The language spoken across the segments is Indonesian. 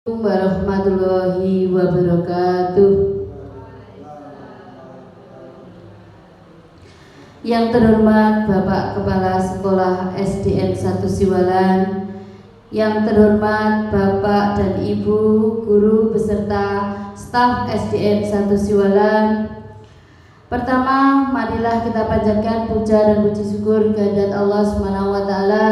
Warahmatullahi wabarakatuh. Yang terhormat Bapak Kepala Sekolah SDN 1 Siwalan, yang terhormat Bapak dan Ibu guru beserta staf SDN 1 Siwalan. Pertama, marilah kita panjatkan puja dan puji syukur kehadirat Allah Subhanahu wa taala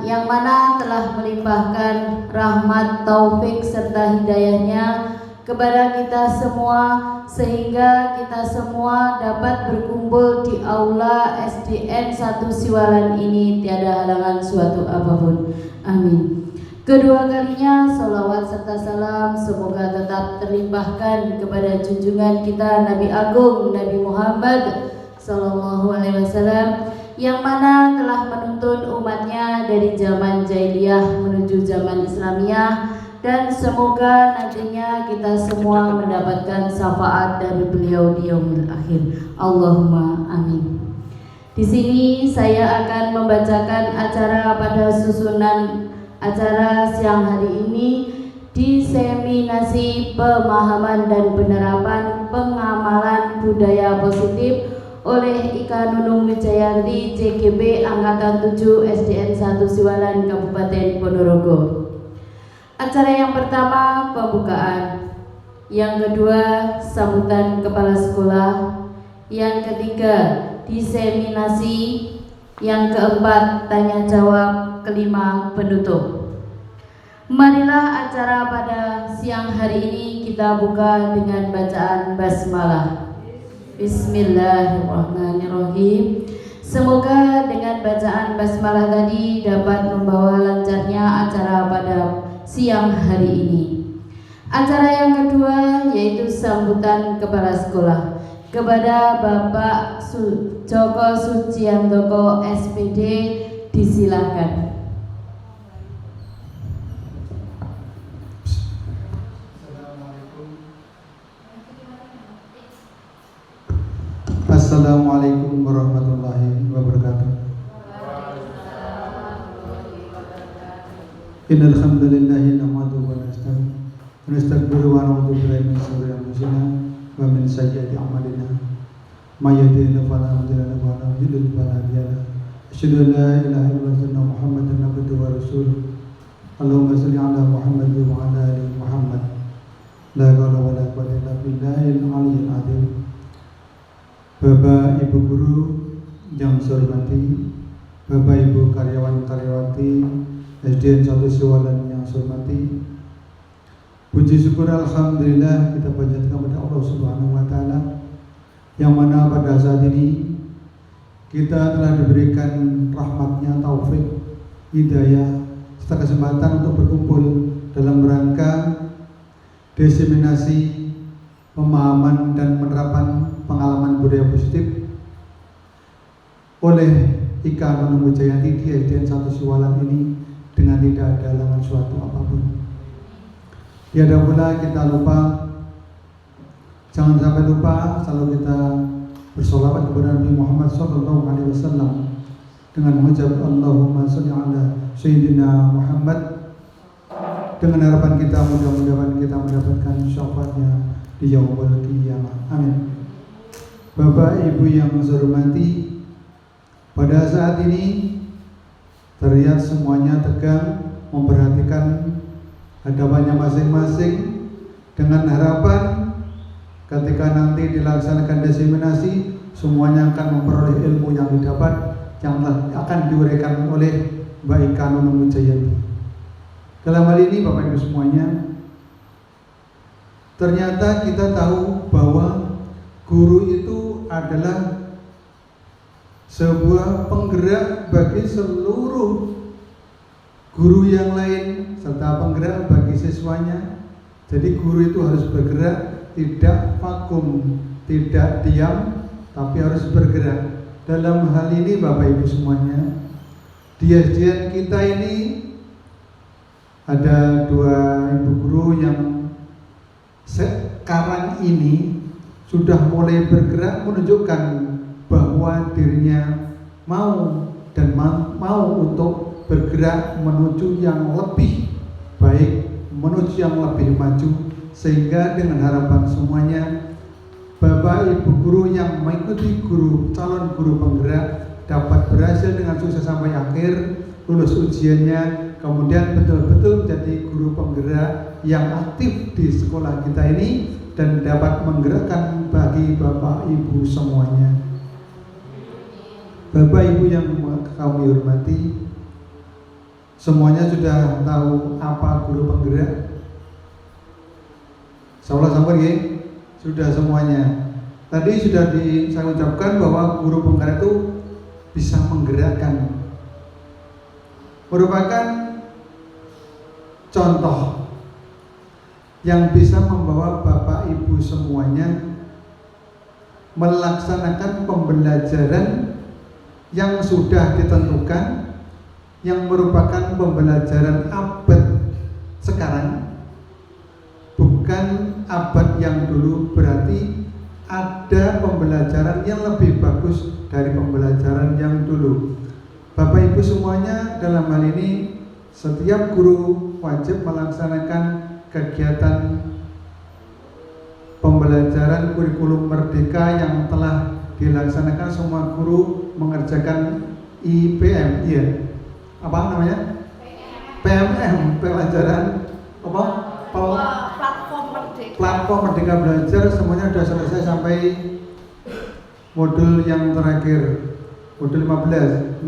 yang mana telah melimpahkan rahmat, taufik serta hidayahnya kepada kita semua, sehingga kita semua dapat berkumpul di aula SDN 1 Siwalan ini tiada halangan suatu apapun. Amin. Kedua kalinya salawat serta salam semoga tetap terlimpahkan kepada junjungan kita Nabi Agung Nabi Muhammad Sallallahu Alaihi Wasallam, yang mana telah menuntun umatnya dari zaman jahiliyah menuju zaman Islamiyah, dan semoga nantinya kita semua mendapatkan syafaat dari beliau di yaumil akhir. Allahumma amin. Di sini saya akan membacakan acara pada susunan acara siang hari ini, diseminasi pemahaman dan penerapan pengamalan budaya positif oleh Ika Nunung Wijayanti CGB Angkatan 7 SDN 1 Siwalan Kabupaten Ponorogo. Acara yang pertama pembukaan, yang kedua sambutan kepala sekolah, yang ketiga diseminasi, yang keempat tanya jawab, kelima penutup. Marilah acara pada siang hari ini kita buka dengan bacaan basmalah. Bismillahirrahmanirrahim. Semoga dengan bacaan basmalah tadi dapat membawa lancarnya acara pada siang hari ini. Acara yang kedua yaitu sambutan kepala sekolah kepada Bapak Joko Suciantoko SPD, disilakan. Assalamualaikum warahmatullahi wabarakatuh. Innal hamdalillahi nahmaduhu wa nastaghfiruhu wa na'udzu billahi min shururi anfusina wa min sayyiati a'malina. May yahdihillahu fala mudilla lahu wa may yudlil fala hadiya lahu. Asyhadu an la ilaha illallah Muhammadan abduhu wa rasuluh. Allahumma shalli ala Muhammad wa ala ali Muhammad. La haula wa la quwwata illa billahil aliyyil azim. Bapak Ibu guru yang saya hormati, Bapak Ibu karyawan-karyawati SDN 1 Siwalan yang saya hormati, puji syukur alhamdulillah kita panjatkan kepada Allah Subhanahu wa taala, yang mana pada saat ini kita telah diberikan rahmatnya, taufik, hidayah serta kesempatan untuk berkumpul dalam rangka diseminasi pemahaman dan penerapan pengalaman budaya positif oleh Ika Nunung Wijayanti di SDN 1 Siwalan ini dengan tidak ada halangan suatu apapun. Tiada pula kita lupa, jangan sampai lupa selalu kita bersolawat kepada Nabi Muhammad SAW dengan mengucap Allahumma sholli ala Sayyidina Muhammad, dengan harapan kita mudah-mudahan kita mendapatkan syafaatnya di yaumul qiyamah. Amin. Bapak Ibu yang saya hormati, pada saat ini terlihat semuanya tegang memperhatikan hadapannya masing-masing, dengan harapan ketika nanti dilaksanakan diseminasi semuanya akan memperoleh ilmu yang didapat yang akan diuraikan oleh Mbak Ika Nunung Wijayanti. Dalam hal ini Bapak Ibu semuanya, ternyata kita tahu bahwa guru itu adalah sebuah penggerak bagi seluruh guru yang lain serta penggerak bagi siswanya. Jadi guru itu harus bergerak, tidak vakum, tidak diam, tapi harus bergerak. Dalam hal ini Bapak Ibu semuanya, di SDN kita ini ada dua ibu guru yang sekarang ini sudah mulai bergerak menunjukkan bahwa dirinya mau dan mau untuk bergerak menuju yang lebih baik, menuju yang lebih maju, sehingga dengan harapan semuanya Bapak Ibu guru yang mengikuti calon guru penggerak dapat berhasil dengan sukses sampai akhir, lulus ujiannya, kemudian betul-betul menjadi guru penggerak yang aktif di sekolah kita ini dan dapat menggerakkan bagi Bapak Ibu semuanya. Bapak Ibu yang kami hormati, semuanya sudah tahu apa guru penggerak? Insyaallah sampun ya? Sudah semuanya. Tadi sudah saya ucapkan bahwa guru penggerak itu bisa menggerakkan, merupakan contoh yang bisa membawa Bapak Ibu semuanya melaksanakan pembelajaran yang sudah ditentukan, yang merupakan pembelajaran abad sekarang, bukan abad yang dulu. Berarti ada pembelajaran yang lebih bagus dari pembelajaran yang dulu. Bapak Ibu semuanya, dalam hal ini setiap guru wajib melaksanakan kegiatan pembelajaran kurikulum merdeka yang telah dilaksanakan. Semua guru mengerjakan IPM, iya. Apa namanya? PMM, pelajaran apa? Platform Merdeka Belajar. Semuanya sudah selesai sampai modul yang terakhir, modul 16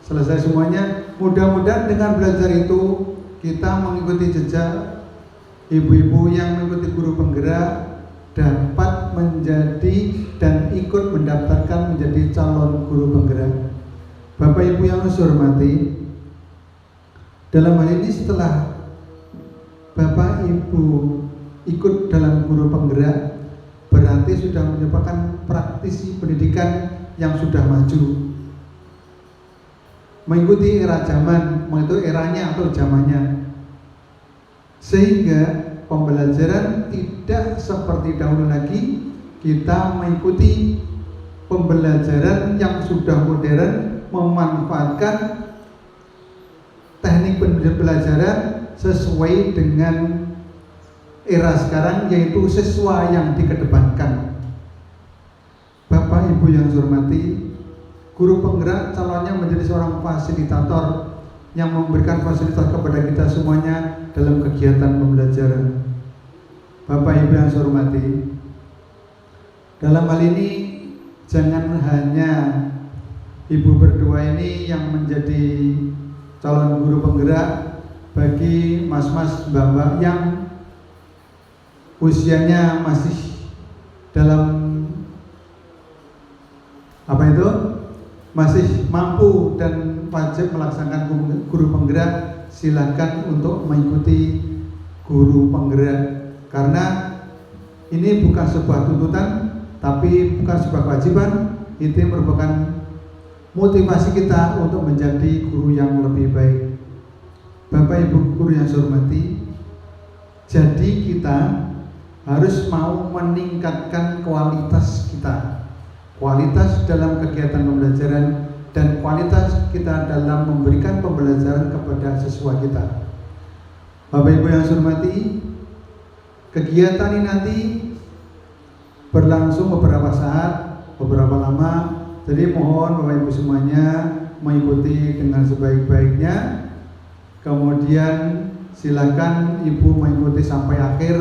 selesai semuanya. Mudah-mudahan dengan belajar itu kita mengikuti jejak ibu-ibu yang mengikuti guru penggerak, dapat menjadi dan ikut mendaftarkan menjadi calon guru penggerak. Bapak Ibu yang saya hormati, dalam hal ini setelah Bapak Ibu ikut dalam guru penggerak, berarti sudah merupakan praktisi pendidikan yang sudah maju, mengikuti era zaman, mengikuti eranya atau zamannya, sehingga pembelajaran tidak seperti dahulu lagi. Kita mengikuti pembelajaran yang sudah modern, memanfaatkan teknik pembelajaran sesuai dengan era sekarang, yaitu siswa yang dikedepankan. Bapak Ibu yang saya hormati, guru penggerak calonnya menjadi seorang fasilitator yang memberikan fasilitas kepada kita semuanya dalam kegiatan pembelajaran. Bapak Ibu yang saya hormati, dalam hal ini jangan hanya Ibu berdua ini yang menjadi calon guru penggerak, bagi mas-mas mbak-mbak yang usianya masih dalam masih mampu dan wajib melaksanakan guru penggerak, silakan untuk mengikuti guru penggerak, karena ini bukan sebuah tuntutan, tapi bukan sebuah kewajiban. Itu merupakan motivasi kita untuk menjadi guru yang lebih baik. Bapak Ibu guru yang saya hormati, jadi kita harus mau meningkatkan kualitas kita, kualitas dalam kegiatan pembelajaran dan kualitas kita dalam memberikan pembelajaran kepada siswa kita. Bapak Ibu yang saya hormati, kegiatan ini nanti berlangsung beberapa saat, beberapa lama. Jadi mohon Bapak Ibu semuanya mengikuti dengan sebaik-baiknya. Kemudian silakan Ibu mengikuti sampai akhir.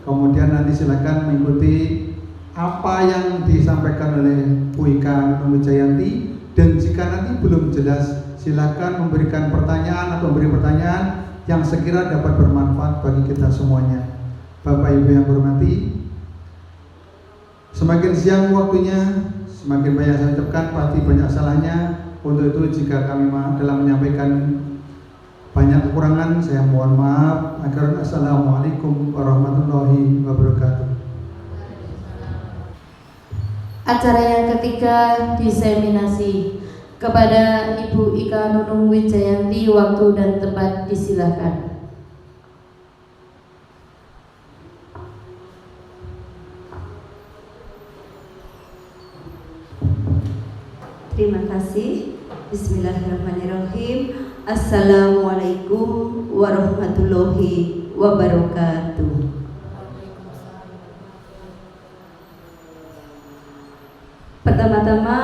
Kemudian nanti silakan mengikuti apa yang disampaikan oleh Bu Ika Nunung Wijayanti. Dan jika nanti belum jelas, silakan memberikan pertanyaan atau memberi pertanyaan yang sekira dapat bermanfaat bagi kita semuanya. Bapak Ibu yang hormati, semakin siang waktunya, semakin banyak saya ucapkan, pasti banyak salahnya. Untuk itu jika kami dalam menyampaikan banyak kekurangan, saya mohon maaf. Assalamualaikum warahmatullahi wabarakatuh. Acara yang ketiga, diseminasi. Kepada Ibu Ika Nunung Wijayanti, waktu dan tempat disilahkan. Terima kasih. Bismillahirrahmanirrahim. Assalamualaikum warahmatullahi wabarakatuh. Pertama-tama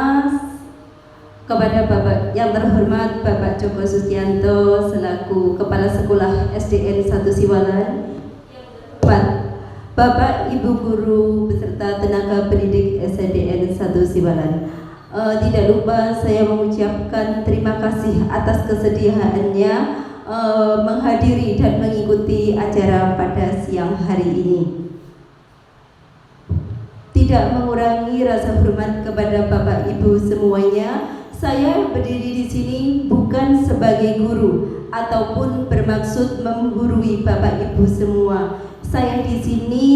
kepada Bapak yang terhormat Bapak Joko Sustianto selaku Kepala Sekolah SDN 1 Siwalan, Bapak Ibu Guru beserta tenaga pendidik SDN 1 Siwalan. Tidak lupa saya mengucapkan terima kasih atas kesediaannya menghadiri dan mengikuti acara pada siang hari ini. Tidak mengurangi rasa hormat kepada Bapak Ibu semuanya, saya berdiri di sini bukan sebagai guru ataupun bermaksud menggurui Bapak Ibu semua. Saya di sini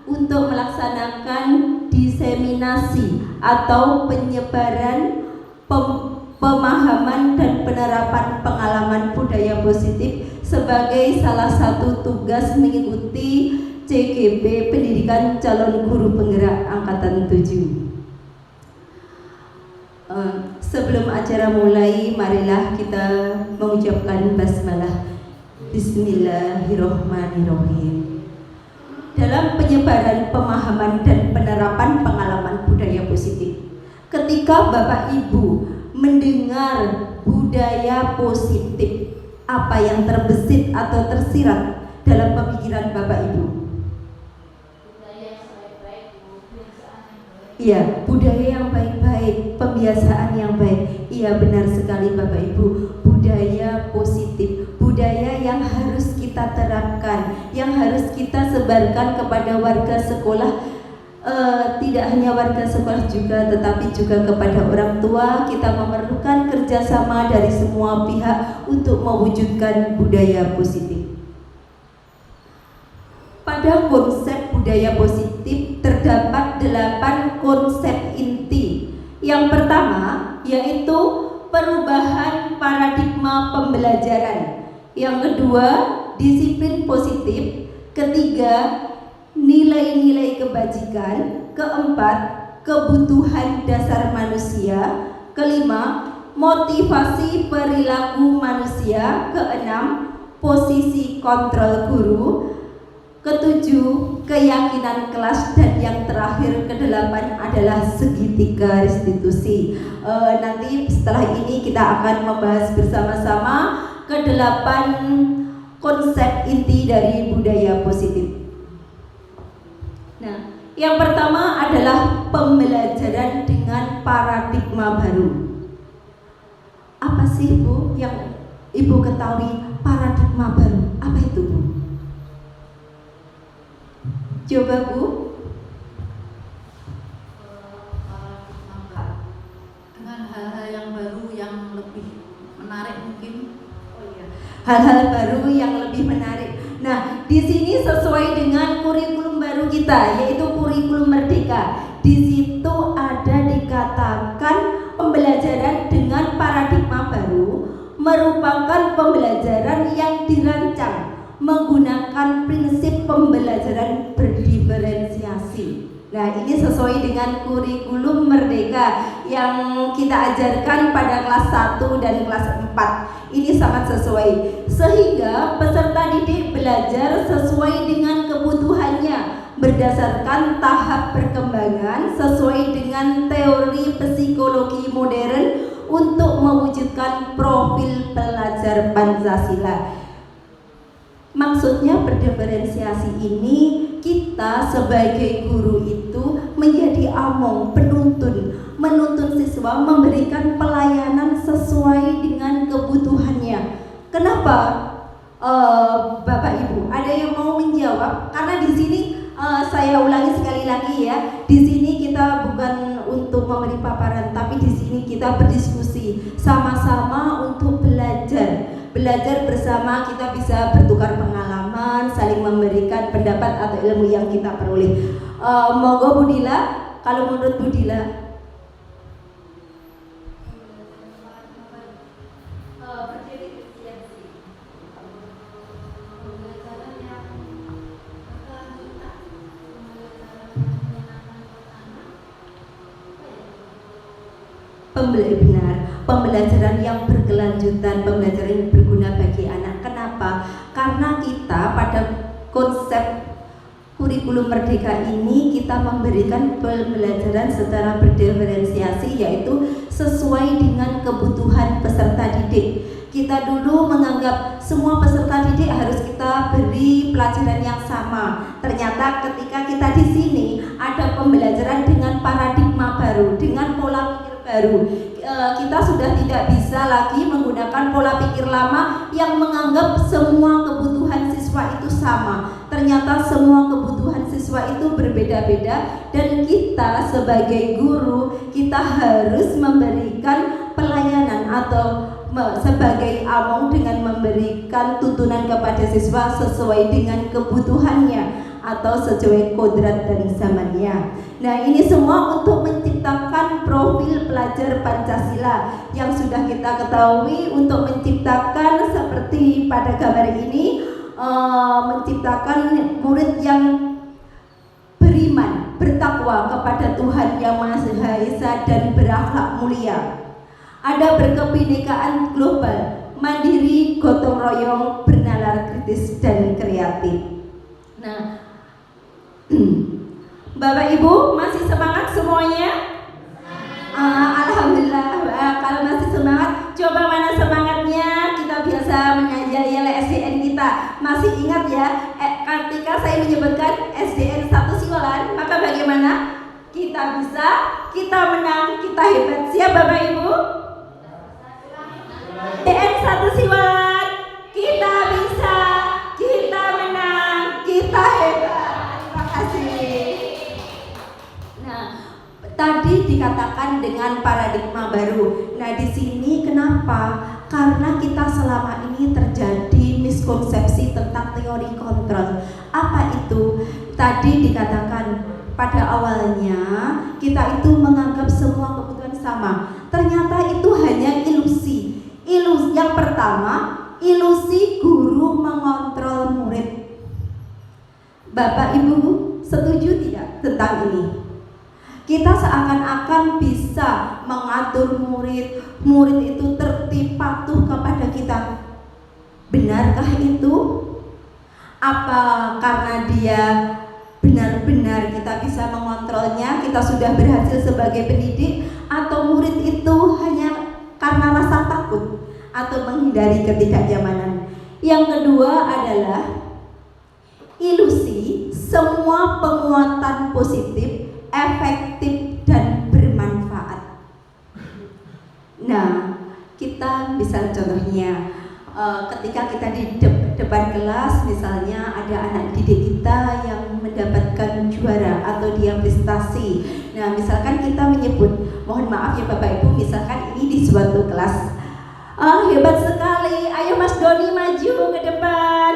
untuk melaksanakan diseminasi atau penyebaran pemahaman dan penerapan pengalaman budaya positif sebagai salah satu tugas mengikuti CGP Pendidikan Calon Guru Penggerak Angkatan 7. Sebelum acara mulai, marilah kita mengucapkan basmalah. Bismillahirrohmanirrohim. Dalam penyebaran pemahaman dan penerapan pengalaman budaya positif, ketika Bapak Ibu mendengar budaya positif, apa yang terbesit atau tersirat dalam pemikiran Bapak Ibu? Iya, budaya yang baik-baik, pembiasaan yang baik. Iya, benar sekali Bapak Ibu. Budaya positif, budaya yang harus kita terapkan, yang harus kita sebarkan kepada warga sekolah. Tidak hanya warga sekolah juga, tetapi juga kepada orang tua. Kita memerlukan kerjasama dari semua pihak untuk mewujudkan budaya positif. Pada konsep budaya positif terdapat 8 konsep inti. Yang pertama yaitu perubahan paradigma pembelajaran. Yang kedua, disiplin positif. Ketiga, nilai-nilai kebajikan. Keempat, kebutuhan dasar manusia. Kelima, motivasi perilaku manusia. Keenam, posisi kontrol guru. Ketujuh, keyakinan kelas. Dan yang terakhir kedelapan adalah segitiga restitusi. Nanti setelah ini kita akan membahas bersama-sama kedelapan konsep inti dari budaya positif. Nah, yang pertama adalah pembelajaran dengan paradigma baru. Apa sih Bu yang Ibu ketahui paradigma baru? Apa itu Bu? Coba Bu. Dengan hal-hal yang baru yang lebih menarik mungkin. Oh iya. Hal-hal baru yang lebih menarik. Nah, di sini sesuai dengan kurikulum baru kita, yaitu kurikulum Merdeka. Di situ ada dikatakan pembelajaran dengan paradigma baru merupakan pembelajaran yang dirancang menggunakan prinsip pembelajaran berdiferensiasi. Nah, ini sesuai dengan kurikulum Merdeka yang kita ajarkan pada kelas 1 dan kelas 4. Ini sangat sesuai, sehingga peserta didik belajar sesuai dengan kebutuhannya berdasarkan tahap perkembangan sesuai dengan teori psikologi modern untuk mewujudkan profil pelajar Pancasila. Maksudnya berdiferensiasi ini, kita sebagai guru itu menjadi among, penuntun, menuntun siswa, memberikan pelayanan sesuai dengan kebutuhannya. Kenapa Bapak Ibu? Ada yang mau menjawab? Karena di sini saya ulangi sekali lagi ya, di sini kita bukan untuk memberi paparan, tapi di sini kita berdiskusi sama-sama untuk belajar bersama. Kita bisa bertukar pengalaman, saling memberikan pendapat atau ilmu yang kita peroleh. Monggo Bu Dila, kalau menurut Bu Dila. Benar. pembelajaran yang berkelanjutan, pembelajaran yang berguna bagi anak. Kenapa? Karena kita pada konsep kurikulum Merdeka ini kita memberikan pembelajaran secara berdiferensiasi, yaitu sesuai dengan kebutuhan peserta didik. Kita dulu menganggap semua peserta didik harus kita beri pelajaran yang sama. Ternyata ketika kita di sini ada pembelajaran dengan paradigma baru, dengan pola pikir baru. Kita sudah tidak bisa lagi menggunakan pola pikir lama yang menganggap semua kebutuhan siswa itu sama. Ternyata semua kebutuhan siswa itu berbeda-beda, dan kita sebagai guru kita harus memberikan pelayanan atau sebagai among dengan memberikan tuntunan kepada siswa sesuai dengan kebutuhannya atau sesuai kodrat dan zamannya. Nah, ini semua untuk menciptakan profil pelajar Pancasila yang sudah kita ketahui, untuk menciptakan seperti pada gambar ini, menciptakan murid yang beriman, bertakwa kepada Tuhan Yang Maha Esa dan berakhlak mulia. Ada berkebinekaan global, mandiri, gotong royong, bernalar kritis dan kreatif. Nah, Bapak Ibu masih semangat semuanya? Alhamdulillah. Kalau masih semangat, coba mana semangatnya? Kita biasa menjajal SDN kita. Masih ingat ya, ketika saya menyebutkan SDN 1 Siwalan, maka bagaimana? Kita bisa, kita menang, kita hebat. Siap Bapak Ibu? SDN 1 Siwalan, kita bisa, kita menang, kita hebat. Terima kasih. Nah, tadi dikatakan dengan paradigma baru. Nah, di sini kenapa? Karena kita selama ini terjadi miskonsepsi tentang teori kontrol. Apa itu? Tadi dikatakan pada awalnya kita itu menganggap semua kebutuhan sama. Ternyata itu hanya ilusi. Ilusi yang pertama, ilusi guru mengontrol murid. Bapak Ibu setuju tidak tentang ini? Kita seakan-akan bisa mengatur murid itu tertib patuh kepada kita. Benarkah itu? Apa karena dia benar-benar kita bisa mengontrolnya, kita sudah berhasil sebagai pendidik, atau murid itu hanya karena rasa takut atau menghindari ketidaknyamanan? Yang kedua adalah ilusi semua penguatan positif, efektif dan bermanfaat. Nah, kita bisa contohnya ketika kita di depan kelas, misalnya ada anak didik kita yang mendapatkan juara atau dia prestasi. Nah, misalkan kita menyebut, mohon maaf ya Bapak Ibu, misalkan ini di suatu kelas, hebat sekali, ayo Mas Doni maju ke depan.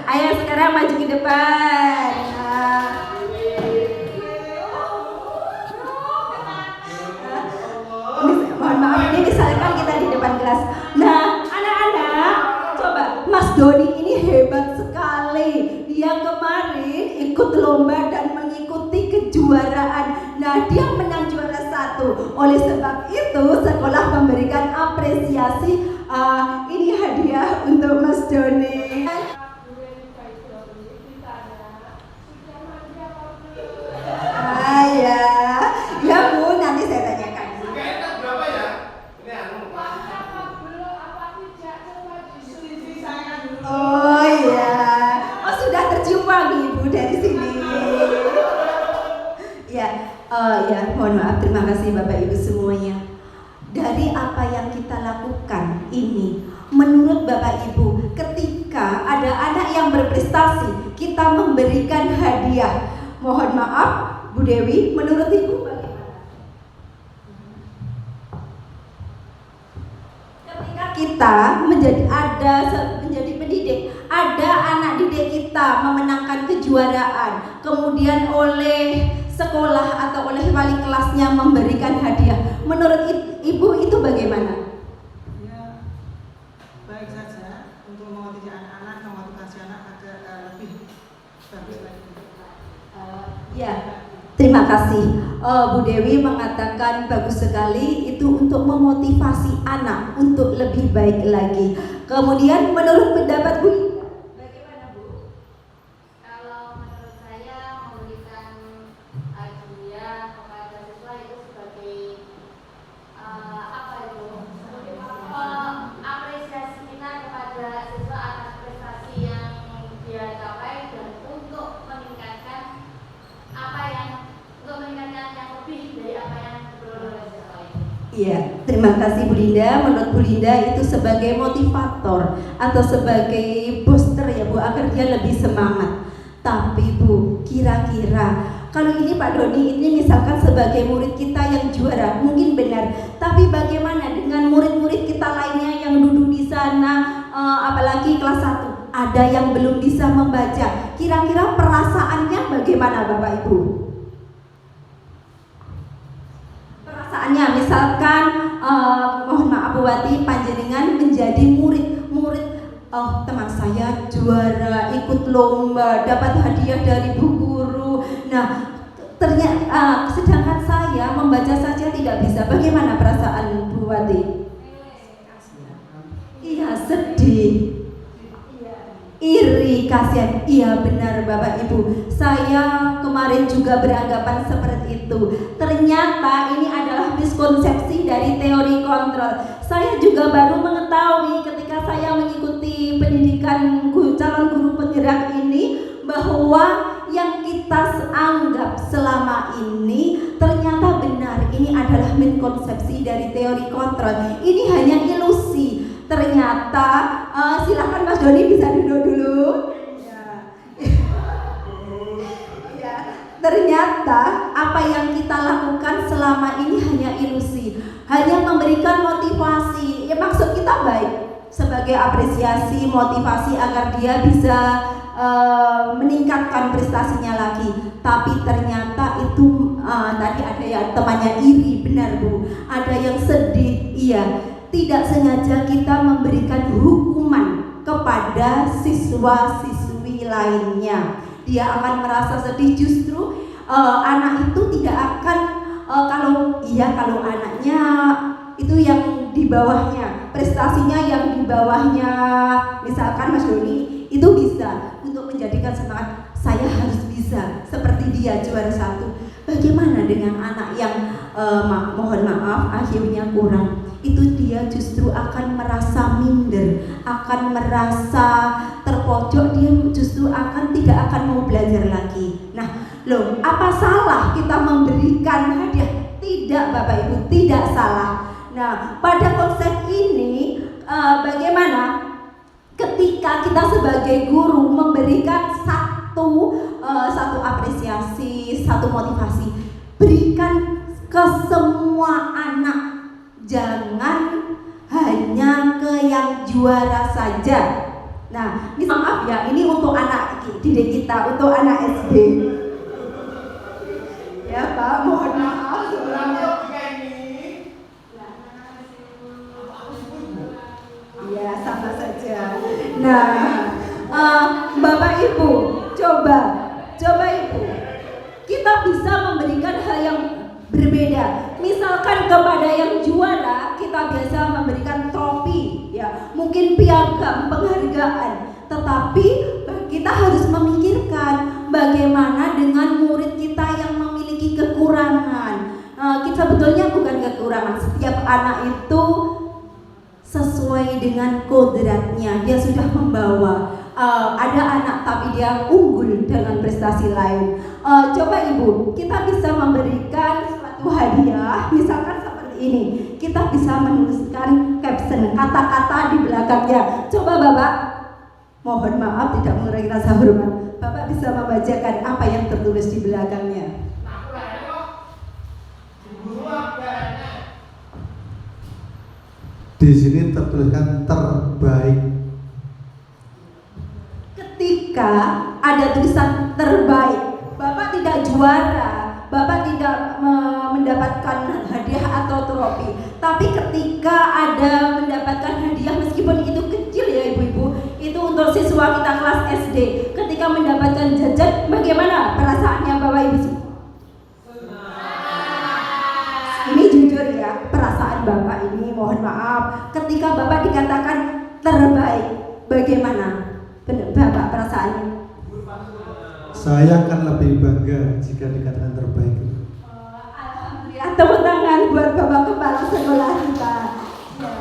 Ayo sekarang maju ke depan. Mohon maaf, ini misalkan kita di depan kelas. Nah, anak-anak, coba Mas Doni ini hebat sekali. Dia kemarin ikut lomba dan mengikuti kejuaraan. Nah, dia menang juara 1. Oleh sebab itu, sekolah memberikan apresiasi. Ini hadiah untuk Mas Doni. Ya Bu, nanti saya tanyakan. Berapa ya? Ini Oh iya, oh sudah tercium wangi Ibu dari sini. Ya, mohon maaf, terima kasih Bapak Ibu semuanya. Dari apa yang kita lakukan ini, menurut Bapak Ibu, ketika ada anak yang berprestasi, kita memberikan hadiah. Mohon maaf, Bu Dewi, menurut Ibu bagaimana? Ketika kita menjadi pendidik, ada anak didik kita memenangkan kejuaraan, kemudian oleh sekolah atau oleh wali kelasnya memberikan hadiah. Menurut Ibu itu bagaimana? Ya, baik saja untuk memotivasi anak-anak, memotivasi anak agar lebih bagus lagi. Ya, terima kasih. Bu Dewi mengatakan bagus sekali, itu untuk memotivasi anak untuk lebih baik lagi. Kemudian menurut pendapat Bu, bagaimana Bu? Kalau menurut saya memberikan hadiah kepada siswa itu sebagai apresiasi kita kepada siswa atas prestasi yang dia capai dan untuk meningkatkan yang lebih dari apa yang sudah dicapai. Iya, terima kasih Bu Linda. Menurut Bu Linda itu sebagai motivator atau sebagai booster ya Bu, agar dia lebih semangat. Tapi Bu, kira-kira kalau ini Pak Doni ini misalkan sebagai murid kita yang juara, mungkin benar. Tapi bagaimana dengan murid-murid kita lainnya yang duduk di sana, apalagi kelas 1, ada yang belum bisa membaca. Kira-kira perasaannya bagaimana Bapak Ibu? Perasaannya misalkan mohon maaf Bu Wati, panjenengan menjadi murid, oh teman saya juara, ikut lomba, dapat hadiah dari Bu Guru. Nah, ternyata sedangkan saya membaca saja tidak bisa. Bagaimana perasaan Bu Wati? Iya, sedih, iri, kasihan. Iya benar Bapak Ibu, saya kemarin juga beranggapan seperti itu. Ternyata ini adalah miskonsepsi dari teori kontrol. Saya juga baru mengetahui ketika saya mengikuti pendidikan calon guru penggerak ini, bahwa yang kita anggap selama ini ternyata benar. Ini adalah miskonsepsi dari teori kontrol. Ini hanya ilusi. Ternyata silakan Mas Doni bisa duduk dulu. Ya. Ternyata apa yang kita lakukan selama ini hanya ilusi, hanya memberikan motivasi. Ya maksud kita baik, sebagai apresiasi, motivasi agar dia bisa meningkatkan prestasinya lagi. Tapi ternyata itu tadi ada yang temannya iri, benar Bu. Ada yang sedih, iya. Tidak sengaja kita memberikan hukuman kepada siswa-siswi lainnya. Dia akan merasa sedih, justru anak itu tidak akan kalau anaknya itu yang di bawahnya, prestasinya yang di bawahnya, misalkan Mas Doni itu bisa untuk menjadikan semangat, saya harus bisa seperti dia juara 1. Bagaimana dengan anak yang mohon maaf akhirnya kurang? Itu dia justru akan merasa minder, akan merasa terpojok, dia justru tidak akan mau belajar lagi. Nah, loh, apa salah kita memberikan hadiah? Tidak Bapak Ibu, tidak salah. Nah, pada konsep ini bagaimana ketika kita sebagai guru memberikan satu apresiasi, satu motivasi, berikan ke semua anak. Jangan hanya ke yang juara saja. Nah, ini maaf ya, ini untuk anak didik kita, untuk anak SD. Ya Pak, mohon maaf sebelumnya. Ya, sama saja. Nah, Bapak Ibu, coba Ibu, kita bisa memberikan hal yang berbeda. Misalkan kepada yang juara kita biasa memberikan trofi, ya, mungkin piagam, penghargaan. Tetapi kita harus memikirkan bagaimana dengan murid kita yang memiliki kekurangan. Kita sebetulnya bukan kekurangan, setiap anak itu sesuai dengan kodratnya, dia sudah membawa. Ada anak tapi dia unggul dengan prestasi lain. Coba Ibu, kita bisa memberikan suatu hadiah, misalkan seperti ini. Kita bisa menuliskan caption, kata-kata di belakangnya. Coba Bapak, mohon maaf tidak mengurangi rasa hormat, Bapak bisa membacakan apa yang tertulis di belakangnya. Di sini tertuliskan terbaik. Ketika ada tulisan terbaik, Bapak tidak juara, Bapak tidak mendapatkan hadiah atau trofi. Tapi ketika ada mendapatkan hadiah, meskipun itu kecil ya Ibu-ibu, itu untuk siswa kita kelas SD. Ketika mendapatkan jajan, bagaimana perasaannya Bapak Ibu? Bapak ini mohon maaf ketika Bapak dikatakan terbaik, bagaimana Bapak perasaannya? Saya akan lebih bangga jika dikatakan terbaik. Alhamdulillah, tepuk tangan buat Bapak Kepala Sekolah kita. Ya.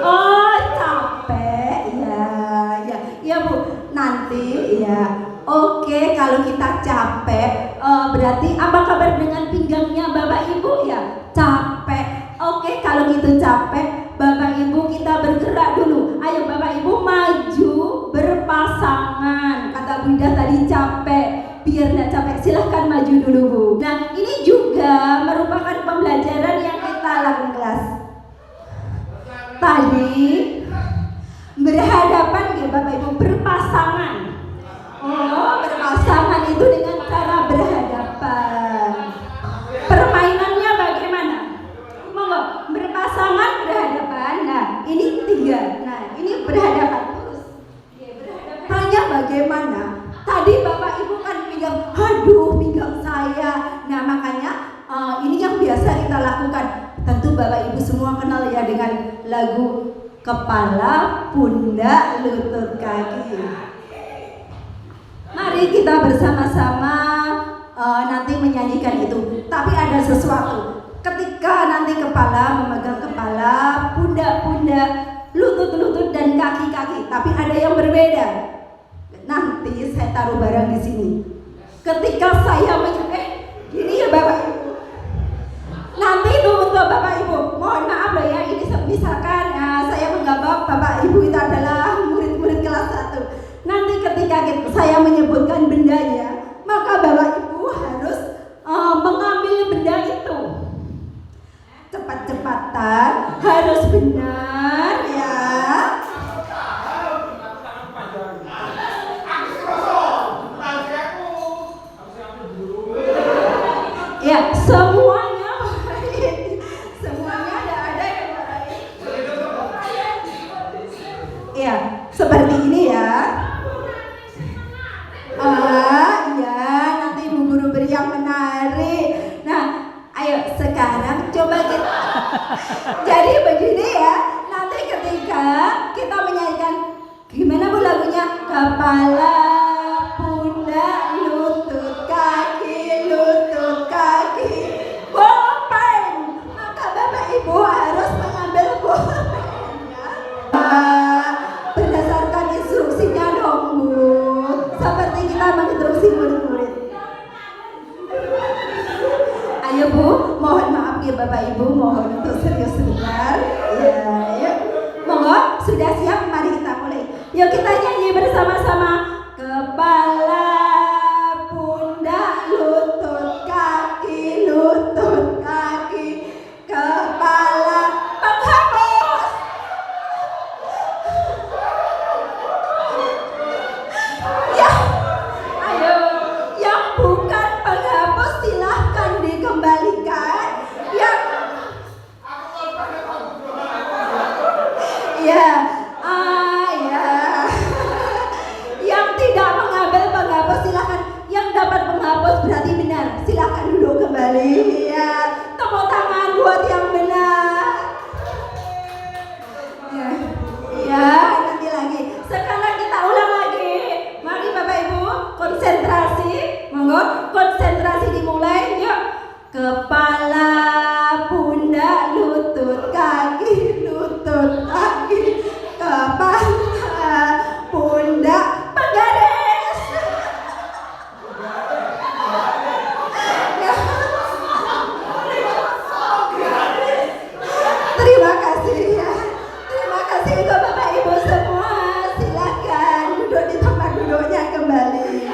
Oh, capek ya Bu. Nanti ya. Oke, kalau kita capek, berarti apa kabar dengan pinggangnya Bapak Ibu ya? Capek. Oke, kalau gitu capek, Bapak Ibu kita bergerak dulu. Ayo Bapak Ibu maju berpasangan. Kata Bunda tadi capek, biar tidak capek silahkan maju dulu Bu. Nah ini juga merupakan pembelajaran yang kita lakukan kelas. Tadi berhadapan ya Bapak Ibu berpasangan. Oh, berpasangan itu dengan cara berhadapan. Permainannya bagaimana? Monggo, berpasangan berhadapan. Nah, ini 3. Nah, ini berhadapan terus. Berhadapannya bagaimana? Tadi Bapak Ibu kan pinggang, aduh pinggang saya. Nah, makanya ini yang biasa kita lakukan. Tentu Bapak Ibu semua kenal ya dengan lagu Kepala, Pundak, Lutut, Kaki. Mari kita bersama-sama nanti menyanyikan itu. Tapi ada sesuatu. Ketika nanti kepala memegang kepala, pundak-pundak, lutut-lutut dan kaki-kaki. Tapi ada yang berbeda. Nanti saya taruh barang di sini. Ketika saya gini ya Bapak Ibu. Nanti itu untuk Bapak Ibu. Mohon maaf loh ya, ini misalkan saya menganggap Bapak Ibu itu adalah murid-murid kelas 1. Nanti ketika saya menyebutkan bendanya, maka Bapak Ibu harus mengambil benda itu. Cepat-cepatan, harus benar ya. Ya, semuanya baik. Semuanya ada yang baik. Ya, seperti ini ya. Ya, nanti Bu Guru beri yang menarik. Nah, ayo sekarang coba kita. Jadi begini ya, nanti ketika kita menyanyikan, gimana Bu lagunya? Kepala, pundak, lutut, kaki, bolpen. Maka Bapak Ibu harus mengambil bolpennya. Berdasarkan instruksinya dong Bu. Seperti kita menginstruksi murid-murid. Ayo Bu, mohon maaf ya Bapak Ibu, mohon untuk serius sebentar. Ya, yuk. Monggo, sudah siap? Mari kita mulai. Yuk kita nyanyi bersama-sama. Kepala, pundak, lutut, kaki, kepala, penghapus. Ya, ayo, yang bukan penghapus silahkan dikembalikan. Yang ya, yang tidak mengambil penghapus silahkan. Yang dapat penghapus berarti benar. Silahkan duduk kembali. Ya, tepuk tangan buat yang benar. Ya, nanti lagi. Sekarang kita ulang lagi. Mari Bapak Ibu konsentrasi. Monggo konsentrasi dimulai. Yuk. Kepala, pundak, lutut, kaki, kepala, pundak, penggaris. Terima kasih ya. Terima kasih untuk Bapak Ibu semua. Silakan duduk di tempat duduknya kembali.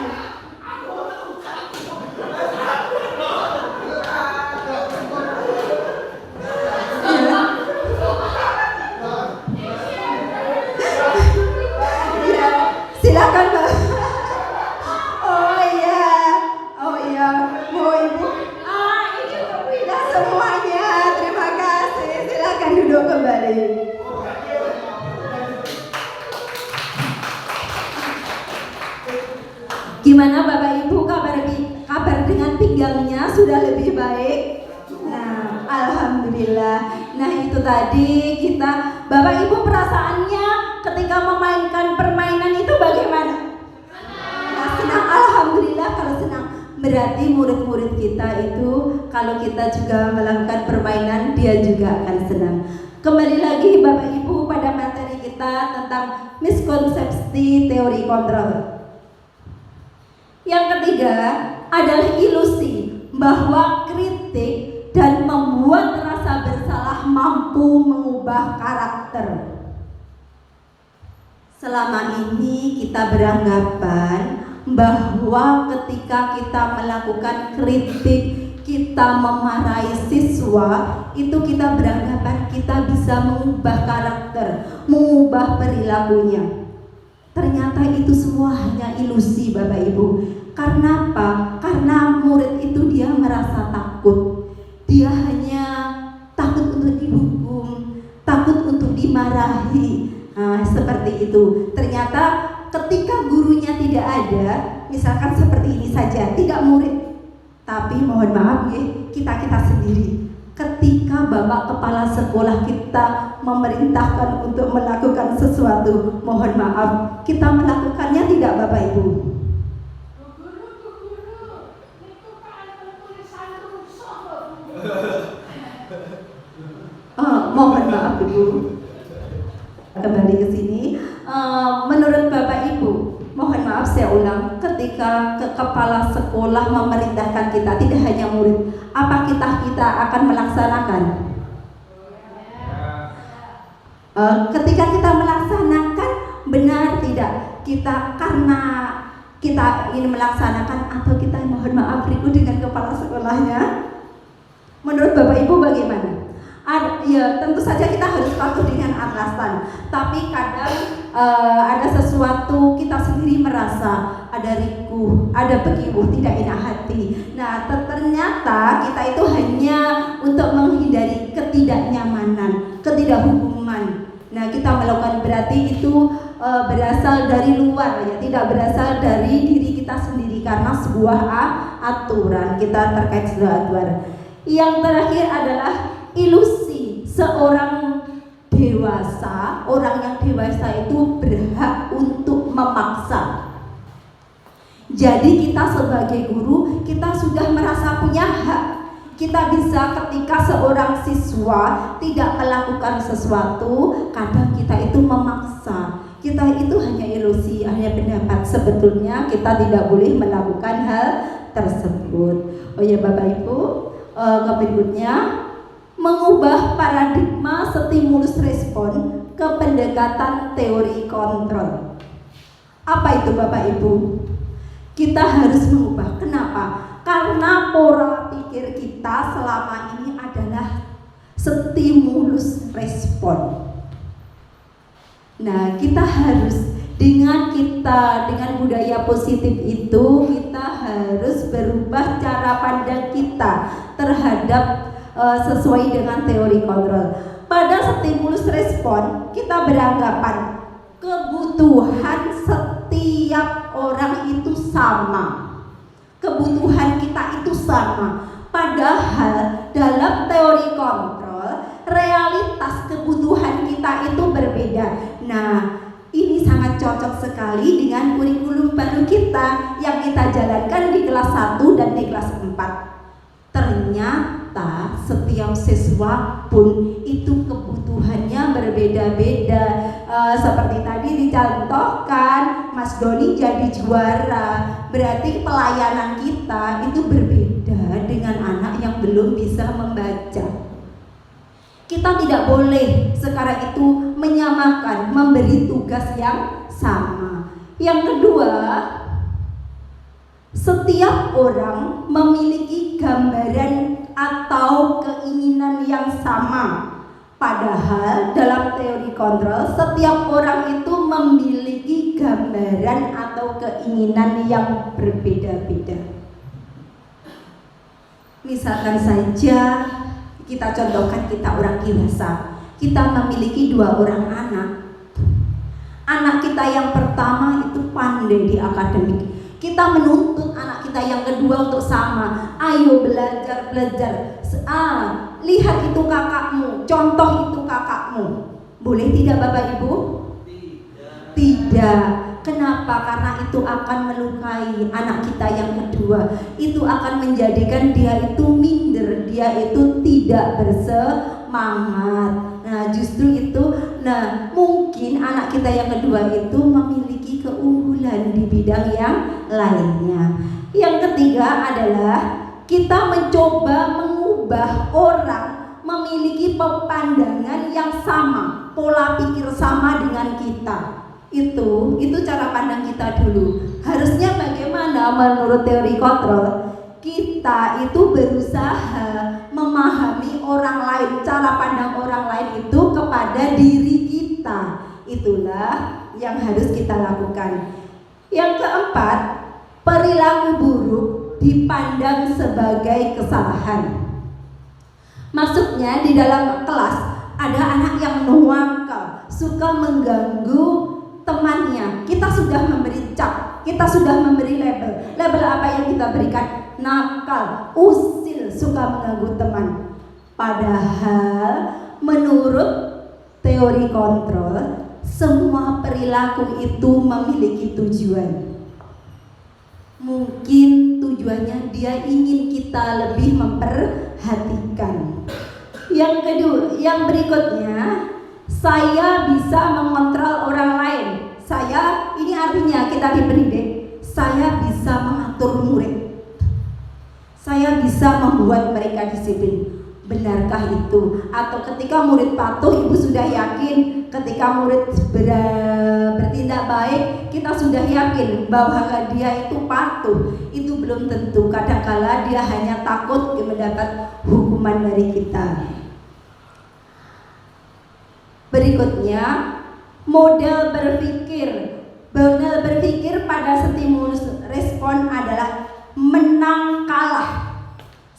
Ya, silakan Pak. Oh iya, Bu Ibu. Ini sudah semuanya. Terima kasih. Silakan duduk kembali. Gimana Bapak Ibu kabar dengan pinggangnya sudah lebih baik? Nah, alhamdulillah. tadi kita, Bapak Ibu perasaannya ketika memainkan permainan itu bagaimana? Nah, senang, alhamdulillah kalau senang. Berarti murid-murid kita itu kalau kita juga melakukan permainan, dia juga akan senang. Kembali lagi Bapak Ibu pada materi kita tentang miskonsepsi teori kontrol. Yang ketiga adalah ilusi bahwa kritik dan membuat rasa bersalah mampu mengubah karakter. Selama ini kita beranggapan bahwa ketika kita melakukan kritik, kita memarahi siswa, itu kita beranggapan kita bisa mengubah karakter, mengubah perilakunya. Ternyata itu semua hanya ilusi Bapak Ibu. Karena apa? Karena murid itu dia merasa takut. Dia hanya takut untuk dihukum, takut untuk dimarahi. Nah, seperti itu. Ternyata ketika gurunya tidak ada, misalkan seperti ini saja, tidak murid, tapi mohon maaf ya, kita sendiri. Ketika Bapak Kepala Sekolah kita memerintahkan untuk melakukan sesuatu, mohon maaf, kita melakukannya tidak Bapak Ibu? Mohon maaf Ibu. Kembali ke sini. Menurut Bapak Ibu, mohon maaf saya ulang, ketika kepala sekolah memerintahkan kita, tidak hanya murid, apa kita akan melaksanakan? Ketika kita melaksanakan, benar tidak? Kita karena kita ingin melaksanakan atau kita mohon maaf ribut dengan kepala sekolahnya? Menurut Bapak Ibu bagaimana? Ya tentu saja kita harus patuh dengan alasan, tapi kadang ada sesuatu kita sendiri merasa ada rikuh, ada begitu tidak enak hati. Nah ternyata kita itu hanya untuk menghindari ketidaknyamanan, ketidakhukuman. Nah kita melakukan berarti itu berasal dari luar ya, tidak berasal dari diri kita sendiri karena sebuah aturan kita terkait sebuah aturan. Yang terakhir adalah ilusi seorang dewasa, orang yang dewasa itu berhak untuk memaksa. Jadi kita sebagai guru, kita sudah merasa punya hak. Kita bisa ketika seorang siswa tidak melakukan sesuatu, kadang kita itu memaksa. Kita itu hanya ilusi, hanya pendapat. Sebetulnya kita tidak boleh melakukan hal tersebut. Oh ya Bapak Ibu, berikutnya mengubah paradigma stimulus respon ke pendekatan teori kontrol. Apa itu Bapak Ibu? Kita harus mengubah. Kenapa? Karena pola pikir kita selama ini adalah stimulus respon. Nah, kita harus dengan budaya positif itu, kita harus berubah cara pandang kita terhadap sesuai dengan teori kontrol. Pada stimulus respon, kita beranggapan kebutuhan setiap orang itu sama. Kebutuhan kita itu sama. Padahal dalam teori kontrol, realitas kebutuhan kita itu berbeda. Nah, ini sangat cocok sekali dengan kurikulum baru kita yang kita jalankan di kelas 1 dan di kelas 4. Ternyata setiap siswa pun itu kebutuhannya berbeda-beda. Seperti tadi dicontohkan, Mas Doni jadi juara, berarti pelayanan kita itu berbeda dengan anak yang belum bisa membaca. Kita tidak boleh sekarang itu menyamakan, memberi tugas yang sama. Yang kedua, setiap orang memiliki gambaran atau keinginan yang sama. Padahal dalam teori kontrol, setiap orang itu memiliki gambaran atau keinginan yang berbeda-beda. Misalkan saja kita contohkan, kita orang dewasa, kita memiliki 2 orang anak. Anak kita yang pertama itu pandai di akademik. Kita menuntut anak kita yang kedua untuk sama. Ayo belajar. lihat itu kakakmu, contoh itu kakakmu. Boleh tidak Bapak Ibu? Tidak. Kenapa? Karena itu akan melukai anak kita yang kedua. Itu akan menjadikan dia itu minder, dia itu tidak bersemangat. Nah, justru itu, mungkin anak kita yang kedua itu memiliki keunggulan di bidang yang lainnya. Yang ketiga adalah kita mencoba mengubah orang memiliki pemandangan yang sama, pola pikir sama dengan kita. Itu cara pandang kita dulu. Harusnya bagaimana menurut teori kontrol? Kita itu berusaha memahami orang lain, cara pandang orang lain itu kepada diri kita. Itulah yang harus kita lakukan. Yang keempat, perilaku buruk dipandang sebagai kesalahan. Maksudnya di dalam kelas ada anak yang nakal, suka mengganggu temannya. Kita sudah memberi cap, kita sudah memberi label. Label apa yang kita berikan? Nakal, usil, suka mengganggu teman. Padahal menurut teori kontrol, semua perilaku itu memiliki tujuan. Mungkin tujuannya dia ingin kita lebih memperhatikan. Yang berikutnya, saya bisa mengontrol orang lain. Saya, ini artinya kita dipendidik, saya bisa mengatur murid. Saya bisa membuat mereka disiplin. Benarkah itu? Atau ketika murid patuh, ibu sudah yakin. Ketika murid bertindak baik, kita sudah yakin bahwa dia itu patuh. Itu belum tentu. Kadang-kala dia hanya takut mendapat hukuman dari kita. Berikutnya, model berpikir. Model berpikir pada stimulus respon adalah menang kalah.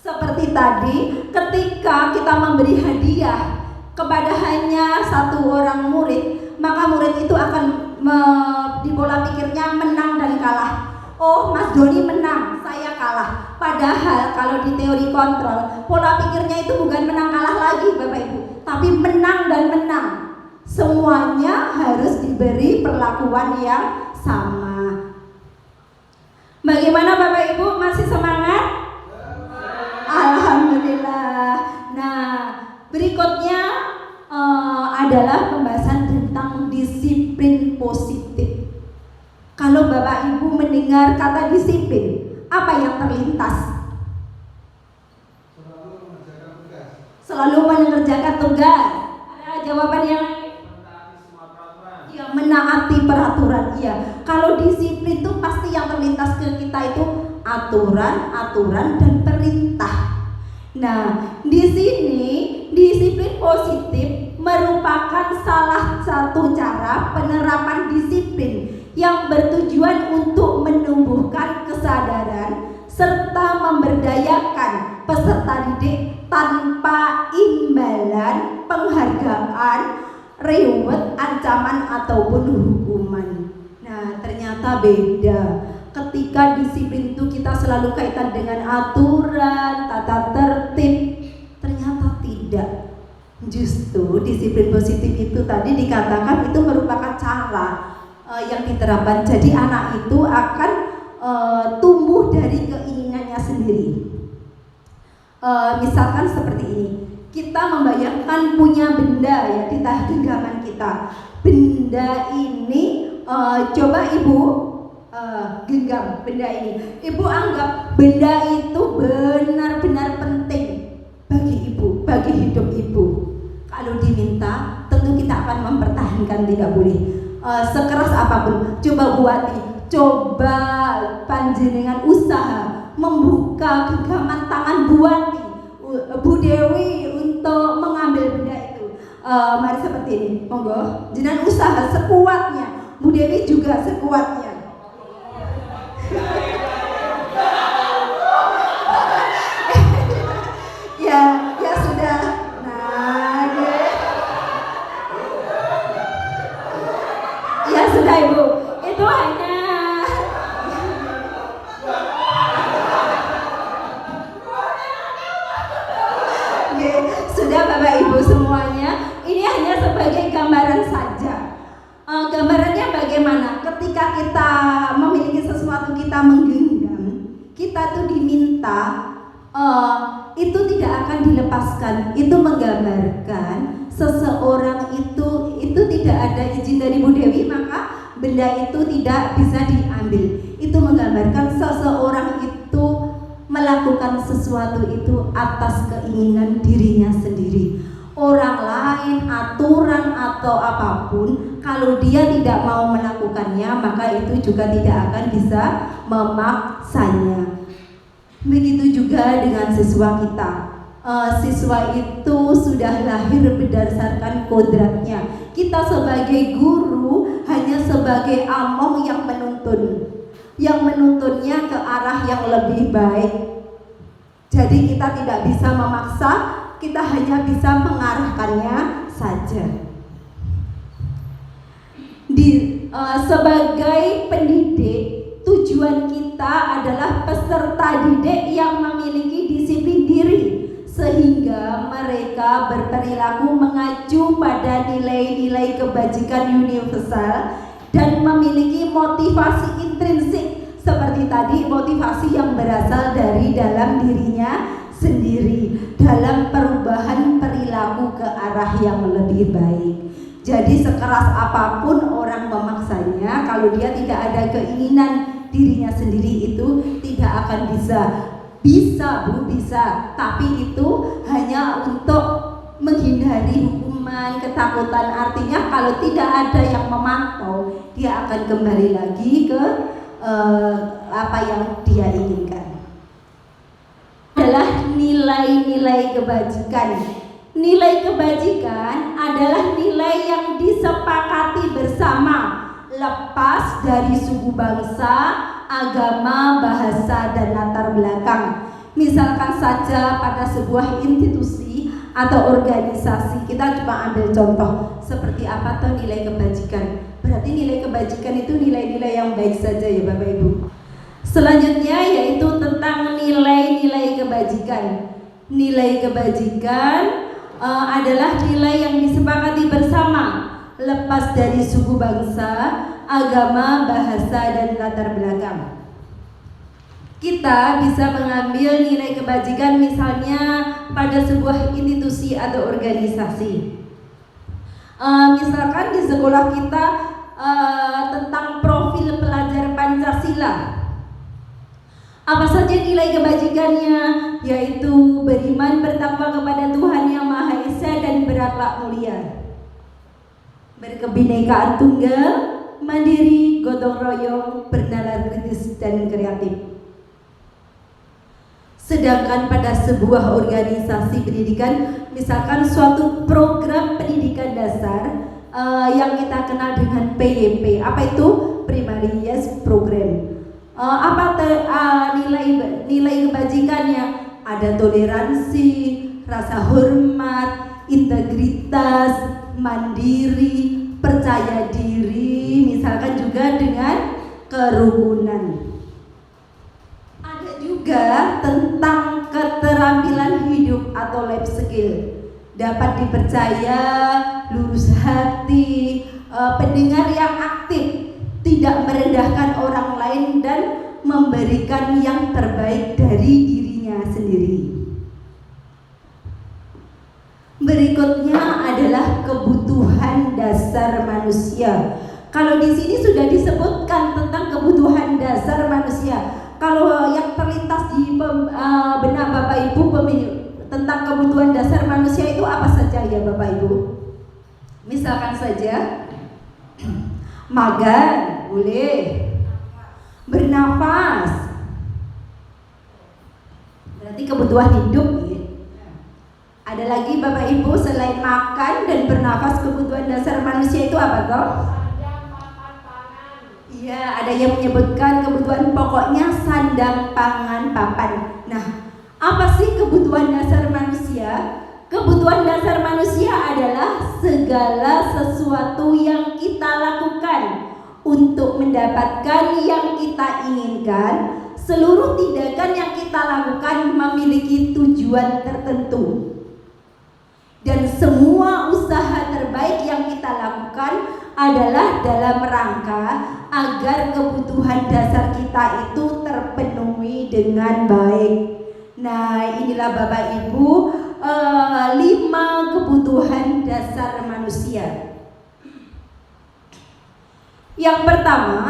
Seperti tadi, ketika kita memberi hadiah kepada hanya satu orang murid, maka murid itu akan di pola pikirnya menang dan kalah. Oh, Mas Doni menang, saya kalah. Padahal kalau di teori kontrol, pola pikirnya itu bukan menang kalah lagi Bapak Ibu, tapi menang dan menang. Semuanya harus diberi perlakuan yang sama. Bagaimana Bapak Ibu, masih semangat? Alhamdulillah. Nah, berikutnya adalah pembahasan tentang disiplin positif. Kalau Bapak Ibu mendengar kata disiplin, apa yang terlintas? Selalu mengerjakan tugas. Ada jawaban yang ya, menaati peraturan. Iya. Kalau disiplin itu pasti yang terlintas ke kita itu aturan dan perintah. Nah, di sini disiplin positif merupakan salah satu cara penerapan disiplin yang bertujuan untuk menumbuhkan kesadaran serta memberdayakan peserta didik tanpa imbalan, penghargaan, reward, ancaman ataupun hukuman. Nah, ternyata beda. Ketika disiplin itu kita selalu kaitan dengan aturan, tata tertib, ternyata tidak. Justru disiplin positif itu tadi dikatakan itu merupakan cara yang diterapkan. Jadi anak itu akan tumbuh dari keinginannya sendiri. Misalkan seperti ini, kita membayangkan punya benda ya di genggaman kita. Benda ini coba ibu genggam benda ini. Ibu anggap benda itu benar-benar penting bagi ibu, bagi hidup ibu. Kalau diminta, tentu kita akan mempertahankan, tidak boleh sekeras apapun. Coba buati, coba panjenengan usaha membuka genggaman tangan buati Bu Dewi untuk mengambil benda itu. Mari seperti ini, monggo. Jenengan usaha sekuatnya, Bu Dewi juga sekuatnya. ya sudah. Nah, ya sudah Ibu. Itu hanya Oke, sudah Bapak Ibu semuanya. Ini hanya sebagai gambaran saja. Gambarannya bagaimana? Ketika kita memiliki sesuatu kita menggenggam, kita tuh diminta itu tidak akan dilepaskan. Itu menggambarkan seseorang itu tidak ada izin dari Bu Dewi, maka benda itu tidak bisa diambil. Itu menggambarkan seseorang itu melakukan sesuatu itu atas keinginan dirinya sendiri. Orang lain, aturan atau apapun, kalau dia tidak mau melakukannya, maka itu juga tidak akan bisa memaksanya. Begitu juga dengan siswa kita. Siswa itu sudah lahir berdasarkan kodratnya. Kita sebagai guru hanya sebagai among yang menuntun, yang menuntunnya ke arah yang lebih baik. Jadi kita tidak bisa memaksa, kita hanya bisa mengarahkannya saja. Sebagai pendidik, tujuan kita adalah peserta didik yang memiliki disiplin diri, sehingga mereka berperilaku mengacu pada nilai-nilai kebajikan universal dan memiliki motivasi intrinsik, seperti tadi motivasi yang berasal dari dalam dirinya sendiri dalam perubahan perilaku ke arah yang lebih baik. Jadi sekeras apapun orang memaksanya, kalau dia tidak ada keinginan dirinya sendiri, itu tidak akan bisa, tapi itu hanya untuk menghindari hukuman, ketakutan. Artinya kalau tidak ada yang memantau, dia akan kembali lagi ke apa yang dia inginkan. Adalah nilai-nilai kebajikan. Nilai kebajikan adalah nilai yang disepakati bersama, lepas dari suku bangsa, agama, bahasa, dan latar belakang. Misalkan saja pada sebuah institusi atau organisasi, kita coba ambil contoh seperti apa tuh nilai kebajikan. Berarti nilai kebajikan itu nilai-nilai yang baik saja ya Bapak Ibu. Selanjutnya yaitu tentang nilai-nilai kebajikan. Nilai kebajikan adalah nilai yang disepakati bersama, lepas dari suku bangsa, agama, bahasa, dan latar belakang. Kita bisa mengambil nilai kebajikan misalnya pada sebuah institusi atau organisasi. Misalkan di sekolah kita tentang profil pelajar Pancasila. Apa saja nilai kebajikannya? Yaitu beriman, bertakwa kepada Tuhan Yang Maha Esa dan berakhlak mulia, berkebinekaan tunggal, mandiri, gotong royong, bernalar kritis dan kreatif. Sedangkan pada sebuah organisasi pendidikan, misalkan suatu program pendidikan dasar yang kita kenal dengan PYP. Apa itu? Primary Yes Program. Nilai kebajikannya? Ada toleransi, rasa hormat, integritas, mandiri, percaya diri, misalkan juga dengan kerukunan. Ada juga tentang keterampilan hidup atau life skill, dapat dipercaya, lurus hati, pendengar yang aktif, tidak merendahkan orang lain, dan memberikan yang terbaik dari dirinya sendiri. Berikutnya adalah kebutuhan dasar manusia. Kalau di sini sudah disebutkan tentang kebutuhan dasar manusia. Kalau yang terlintas di benak Bapak Ibu tentang kebutuhan dasar manusia itu apa saja ya Bapak Ibu? Misalkan saja makan, boleh. Bernafas, berarti kebutuhan hidup ya. Ada lagi Bapak Ibu selain makan dan bernafas, kebutuhan dasar manusia itu apa toh? Iya, ada yang menyebutkan kebutuhan pokoknya sandang, pangan, papan. Nah, apa sih kebutuhan dasar manusia? Kebutuhan dasar manusia adalah segala sesuatu yang kita lakukan untuk mendapatkan yang kita inginkan. Seluruh tindakan yang kita lakukan memiliki tujuan tertentu. semua usaha terbaik yang kita lakukan adalah dalam rangka agar kebutuhan dasar kita itu terpenuhi dengan baik. Nah, inilah Bapak Ibu 5 kebutuhan dasar manusia. Yang pertama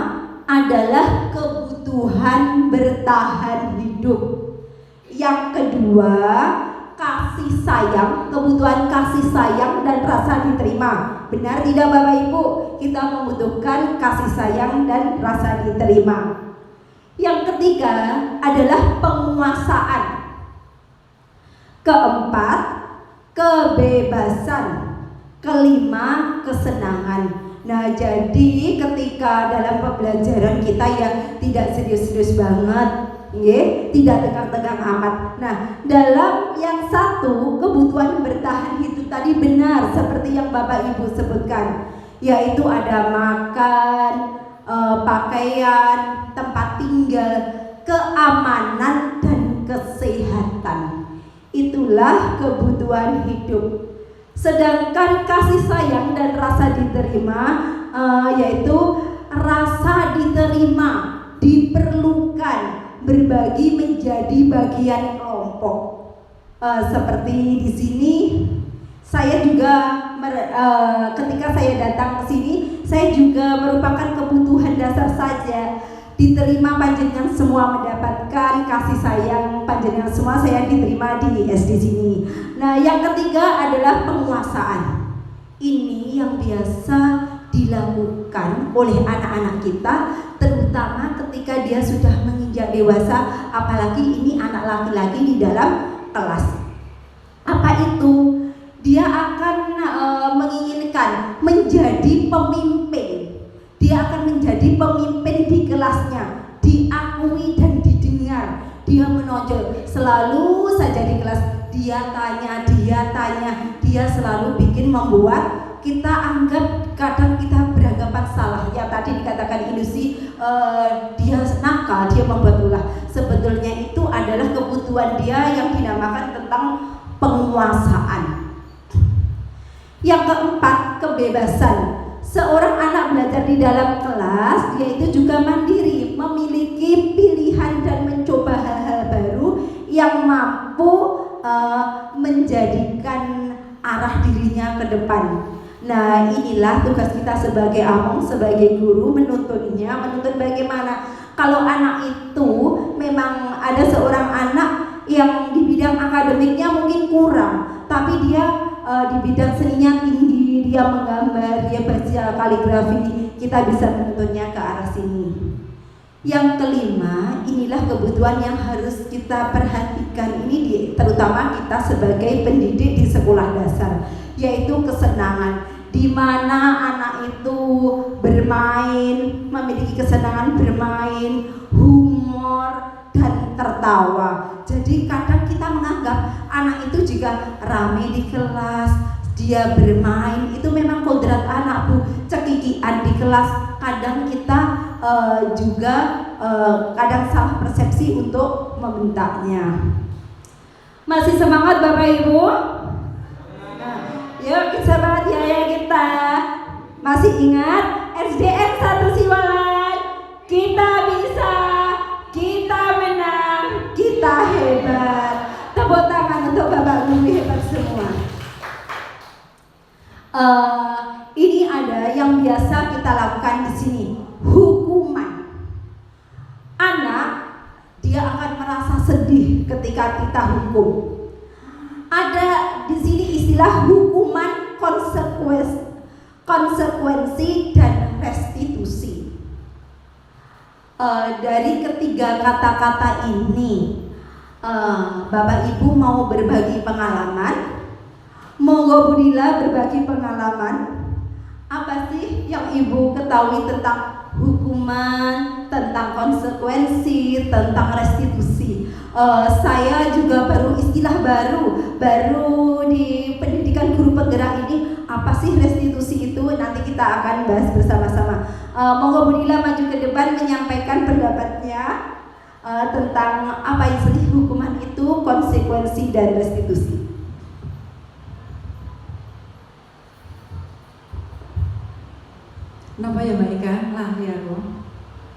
adalah kebutuhan bertahan hidup. Yang kedua, kasih sayang, kebutuhan kasih sayang dan rasa diterima. Benar tidak Bapak Ibu? Kita membutuhkan kasih sayang dan rasa diterima. Yang ketiga adalah penguasaan. Keempat, kebebasan. Kelima, kesenangan. Nah, jadi ketika dalam pembelajaran kita yang tidak serius-serius banget, tidak tegang-tegang amat. Nah, dalam yang satu, kebutuhan bertahan hidup tadi benar seperti yang Bapak Ibu sebutkan, yaitu ada makan, pakaian, tempat tinggal, keamanan dan kesehatan. Itulah kebutuhan hidup. Sedangkan kasih sayang dan rasa diterima yaitu rasa diterima, diperlukan, berbagi menjadi bagian kelompok. Seperti di sini saya juga ketika saya datang ke sini, saya juga merupakan kebutuhan dasar saja. Diterima panjenengan semua, mendapatkan kasih sayang panjenengan semua, saya diterima di SD sini. Nah, yang ketiga adalah penguasaan. Ini yang biasa dilakukan oleh anak-anak kita, terutama ketika dia sudah menginjak dewasa, apalagi ini anak laki-laki di dalam kelas. Apa itu? Dia akan menginginkan menjadi pemimpin. Dia akan menjadi pemimpin di kelasnya, diakui dan didengar. Dia menonjol selalu saja di kelas. Dia tanya, dia selalu bikin membuat kita anggap, kadang kita beranggapan salah. Yang tadi dikatakan ilusi, dia nakal, dia membuat ulah. Sebetulnya itu adalah kebutuhan dia yang dinamakan tentang penguasaan. Yang keempat, kebebasan. Seorang anak belajar di dalam kelas, dia itu juga mandiri, memiliki pilihan dan mencoba hal-hal baru yang mampu menjadikan arah dirinya ke depan. Nah, inilah tugas kita sebagai among, sebagai guru, menuntunnya, menuntun bagaimana. Kalau anak itu memang ada seorang anak yang di bidang akademiknya mungkin kurang, tapi dia di bidang seninya tinggi, dia menggambar, dia baca kaligrafi, kita bisa menuntunnya ke arah sini. Yang kelima, inilah kebutuhan yang harus kita perhatikan ini terutama kita sebagai pendidik di sekolah dasar, yaitu kesenangan. Di mana anak itu bermain, memiliki kesenangan bermain, humor dan tertawa. Jadi kadang kita menganggap anak itu jika ramai di kelas, dia bermain, itu memang kodrat anak, Bu. Cekikian di kelas, kadang kita juga kadang salah persepsi untuk membentaknya. Masih semangat Bapak Ibu? Nah, yuk semangat ya kita. Masih ingat SDN 1 Siwalan? Kita bisa, kita menang, kita hebat. Tepuk tangan untuk Bapak Guru hebat semua. Ini ada yang biasa kita lakukan di sini, hukuman. Anak dia akan merasa sedih ketika kita hukum. Ada di sini istilah hukuman, konsekuensi dan restitusi. Dari ketiga kata-kata ini, Bapak Ibu mau berbagi pengalaman? Monggo Budila berbagi pengalaman. Apa sih yang Ibu ketahui tentang hukuman, tentang konsekuensi, tentang restitusi? Saya juga baru istilah baru di pendidikan guru penggerak ini. Apa sih restitusi itu? Nanti kita akan bahas bersama-sama. Monggo Budila maju ke depan menyampaikan pendapatnya tentang apa sih hukuman itu, konsekuensi dan restitusi. Kenapa ya Mbak Ika? Lari aku.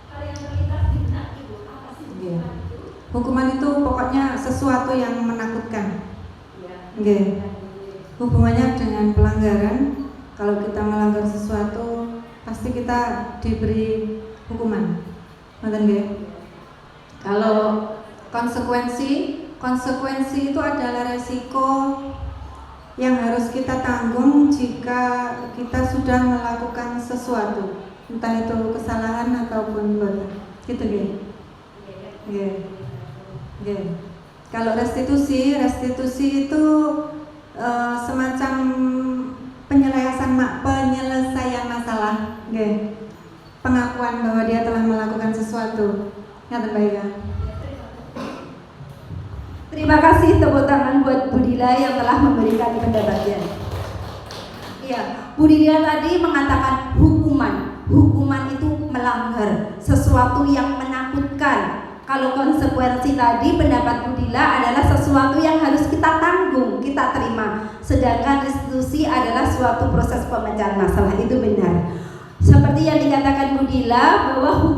Kalau yang terlintas di benak Ibu, apa sih Iya. hukuman itu? Hukuman itu pokoknya sesuatu yang menakutkan. Iya. Oke. Hubungannya dengan pelanggaran. Kalau kita melanggar sesuatu, pasti kita diberi hukuman. Ngoten nggih? Kalau konsekuensi itu adalah resiko yang harus kita tanggung jika kita sudah melakukan sesuatu, entah itu kesalahan ataupun bodoh. Gitu nggih. Nggih. Nggih. Kalau restitusi itu semacam penyelesaian masalah, nggih. Pengakuan bahwa dia telah melakukan sesuatu. Ngaten Mbak Ika. Terima kasih, tepuk tangan buat Bu Dila yang telah memberikan pendapatnya. Iya, Bu Dila tadi mengatakan hukuman. Hukuman itu melanggar sesuatu yang menakutkan. Kalau konsekuensi tadi pendapat Bu Dila adalah sesuatu yang harus kita tanggung, kita terima. Sedangkan restitusi adalah suatu proses pemecahan masalah, itu benar. Seperti yang dikatakan Bu Dila bahwa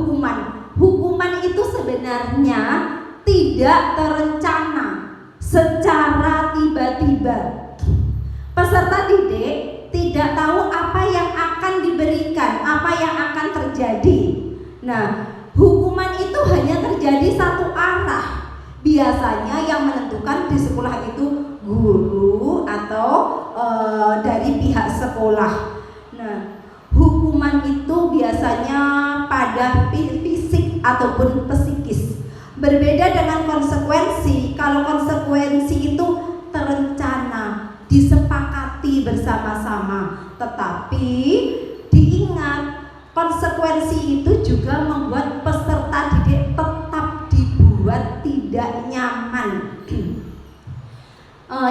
hukuman itu sebenarnya tidak terencana secara tiba-tiba. Peserta didik tidak tahu apa yang akan diberikan, apa yang akan terjadi. Nah, hukuman itu hanya terjadi satu arah. Biasanya yang menentukan di sekolah itu guru atau dari pihak sekolah. Nah, hukuman itu biasanya pada fisik ataupun psikis. Berbeda dengan konsekuensi. Kalau konsekuensi itu terencana, disepakati bersama-sama. Tetapi diingat, konsekuensi itu juga membuat peserta didik tetap dibuat tidak nyaman.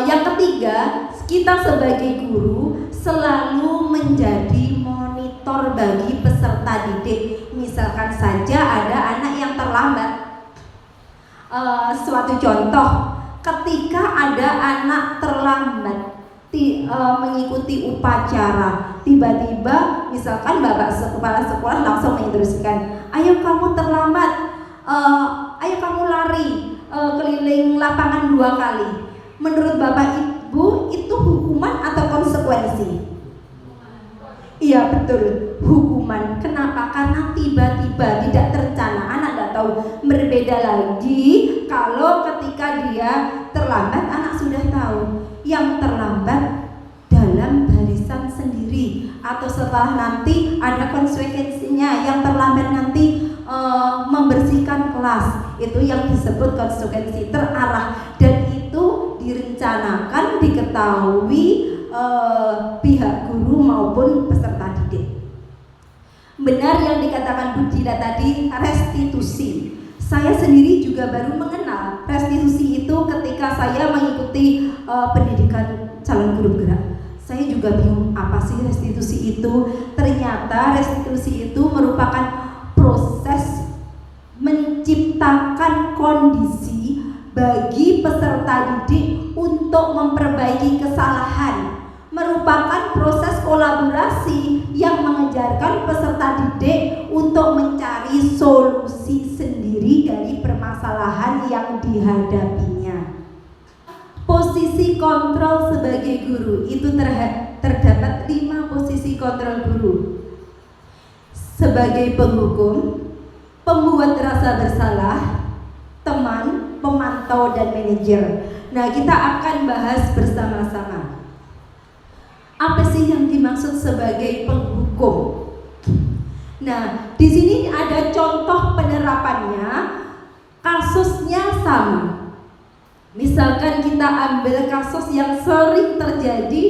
Yang ketiga, kita sebagai guru selalu menjadi monitor bagi peserta didik. Misalkan saja ada anak yang terlambat. Suatu contoh, ketika ada anak terlambat mengikuti upacara, tiba-tiba misalkan bapak kepala sekolah langsung menginstruksikan, ayo kamu terlambat, ayo kamu lari keliling lapangan 2 kali. Menurut bapak ibu itu hukuman atau konsekuensi? Iya betul, hukuman. Kenapa? Karena tiba-tiba tidak terencana, anak tidak tahu. Berbeda lagi kalau ketika dia terlambat, anak sudah tahu. Yang terlambat dalam barisan sendiri atau setelah nanti ada konsekuensinya. Yang terlambat nanti membersihkan kelas, itu yang disebut konsekuensi terarah, dan itu direncanakan, diketahui pihak guru maupun peserta didik. Benar yang dikatakan Bu Dila tadi, restitusi. Saya sendiri juga baru mengenal restitusi itu ketika saya mengikuti pendidikan calon guru gerak. Saya juga bingung apa sih restitusi itu. Ternyata restitusi itu merupakan proses menciptakan kondisi bagi peserta didik untuk memperbaiki kesalahan. Merupakan proses kolaborasi yang mengejarkan peserta didik untuk mencari solusi sendiri dari permasalahan yang dihadapinya. Posisi kontrol sebagai guru itu terdapat 5 posisi kontrol guru. Sebagai penghukum, pembuat rasa bersalah, teman, pemantau, dan manajer. Nah, kita akan bahas bersama-sama. Apa sih yang dimaksud sebagai penghukum? Nah, di sini ada contoh penerapannya. Kasusnya sama. Misalkan kita ambil kasus yang sering terjadi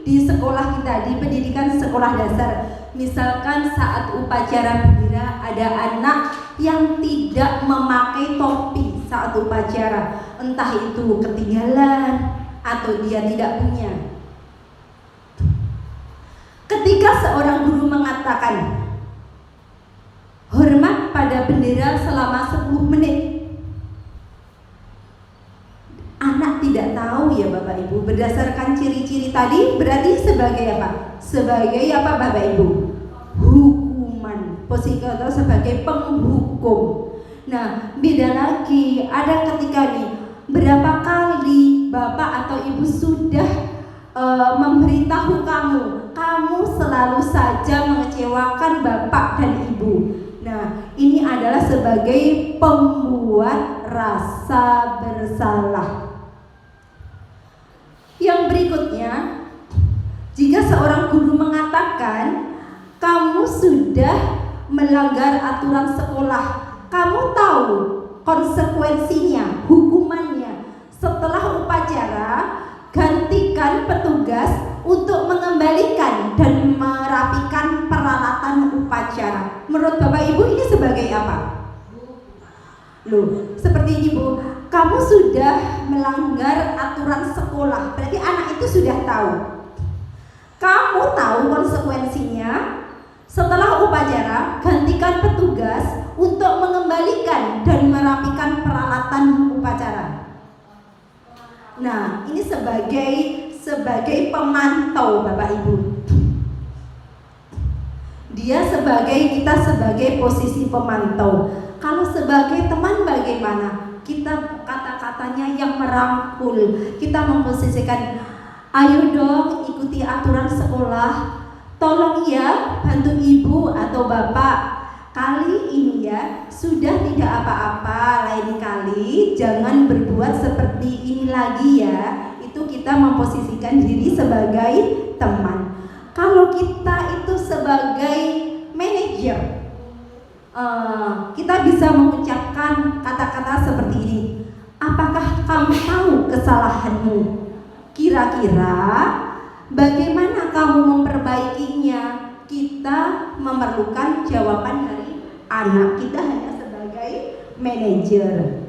di sekolah kita, di pendidikan sekolah dasar. Misalkan saat upacara bendera ada anak yang tidak memakai topi saat upacara, entah itu ketinggalan atau dia tidak punya. Ketika seorang guru mengatakan hormat pada bendera selama 10 menit, anak tidak tahu ya Bapak Ibu, berdasarkan ciri-ciri tadi berarti sebagai apa? Sebagai apa Bapak Ibu? hukuman. Posisi kontrol sebagai penghukum. Nah, beda lagi. Ada ketika nih, berapa kali bapak atau ibu sudah memberitahu kamu selalu saja mengecewakan bapak dan ibu. Nah, ini adalah sebagai pembuat rasa bersalah. Yang berikutnya, jika seorang guru mengatakan kamu sudah melanggar aturan sekolah, kamu tahu konsekuensinya, hukumannya. Setelah upacara, gantikan petugas untuk mengembalikan dan merapikan peralatan upacara. Menurut Bapak Ibu ini sebagai apa? Loh, seperti ini Bu, kamu sudah melanggar aturan sekolah, berarti anak itu sudah tahu. Kamu tahu konsekuensinya. Setelah upacara, gantikan petugas untuk mengembalikan dan merapikan peralatan upacara. Nah, ini sebagai pemantau Bapak Ibu. Kita sebagai posisi pemantau. Kalau sebagai teman bagaimana? Kita kata-katanya yang merangkul. Kita memposisikan, ayo dong ikuti aturan sekolah. Tolong ya bantu ibu atau bapak. Kali ini ya sudah tidak apa-apa, lain kali jangan berbuat seperti ini lagi ya. Itu kita memposisikan diri sebagai teman. Kalau kita itu sebagai manajer, kita bisa mengucapkan kata-kata seperti ini. Apakah kamu tahu kesalahanmu? Kira-kira bagaimana kamu memperbaikinya? Kita memerlukan jawaban dari anak. Kita hanya sebagai manajer.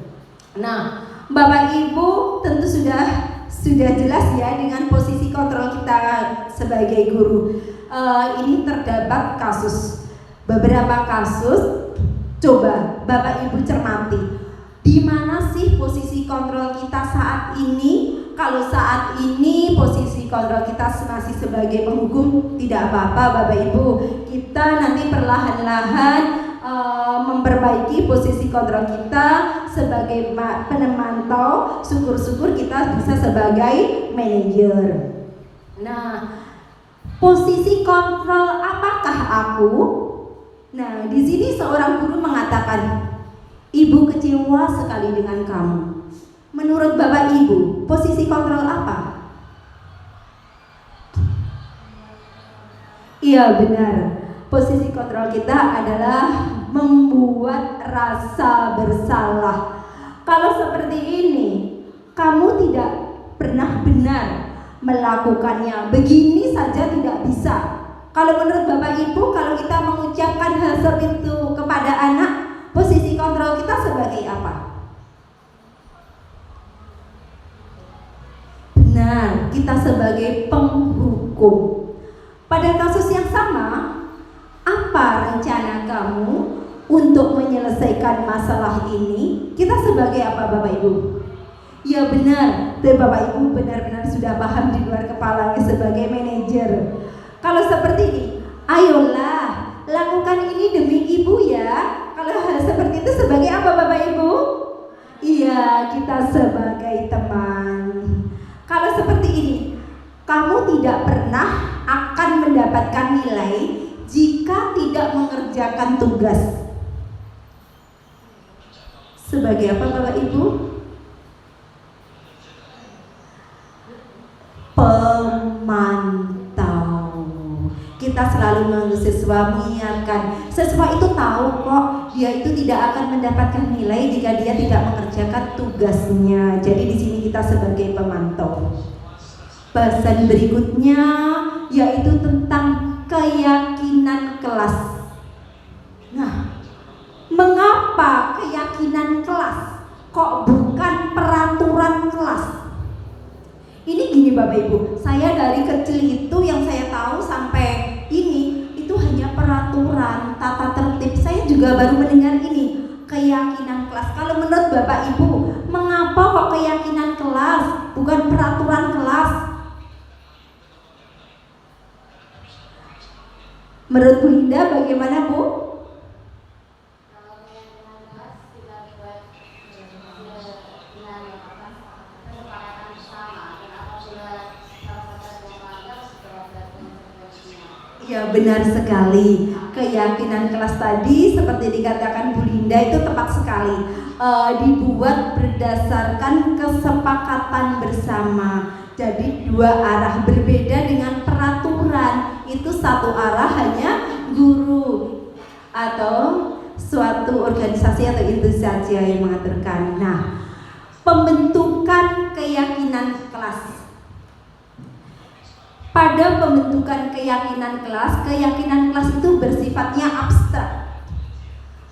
Nah, Bapak Ibu tentu sudah jelas ya dengan posisi kontrol kita sebagai guru. Ini terdapat beberapa kasus. Coba Bapak Ibu cermati. Di mana sih posisi kontrol kita saat ini? Kalau saat ini posisi kontrol kita masih sebagai penghukum, tidak apa-apa Bapak Ibu. Kita nanti perlahan-lahan memperbaiki posisi kontrol kita sebagai penemantau. Syukur-syukur kita bisa sebagai manajer. Nah, posisi kontrol apakah aku? Nah, di sini seorang guru mengatakan, ibu kecewa sekali dengan kamu. Menurut Bapak Ibu, posisi kontrol apa? Iya benar, posisi kontrol kita adalah membuat rasa bersalah. Kalau seperti ini, kamu tidak pernah benar melakukannya, begini saja tidak bisa. Kalau menurut Bapak Ibu, kalau kita mengucapkan hal seperti itu kepada anak, posisi kontrol kita sebagai apa? Benar, kita sebagai penghukum. Pada kasus yang sama, apa rencana kamu untuk menyelesaikan masalah ini? Kita sebagai apa Bapak Ibu? Ya benar, dan Bapak Ibu benar-benar sudah paham di luar kepalanya sebagai manajer. Kalau seperti ini, ayolah lakukan ini demi ibu ya. Kalau hal seperti itu sebagai apa Bapak Ibu? Iya, kita sebagai teman. Kalau seperti ini, kamu tidak pernah akan mendapatkan nilai jika tidak mengerjakan tugas. Sebagai apa Bapak Ibu? Pemantau. Kita selalu mengingatkan, siswa itu tahu kok dia itu tidak akan mendapatkan nilai jika dia tidak mengerjakan tugasnya. Jadi di sini kita sebagai pemantau. Bahasan berikutnya yaitu tentang keyakinan kelas. Nah, mengapa keyakinan kelas kok bukan peraturan kelas? Ini gini Bapak Ibu, saya dari kecil itu yang saya tahu sampai ini itu hanya peraturan, tata tertib. Saya juga baru mendengar ini, keyakinan kelas. Kalau menurut Bapak Ibu, mengapa kok keyakinan kelas bukan peraturan kelas? Menurut Bu Linda bagaimana Bu? Ya benar sekali, keyakinan kelas tadi seperti dikatakan Bu Linda itu tepat sekali. Dibuat berdasarkan kesepakatan bersama. Jadi dua arah berbeda dengan peraturan. Itu satu arah hanya guru atau suatu organisasi atau institusi saja yang mengaturkan. Nah, pembentukan keyakinan kelas. Pada pembentukan keyakinan kelas itu bersifatnya abstrak,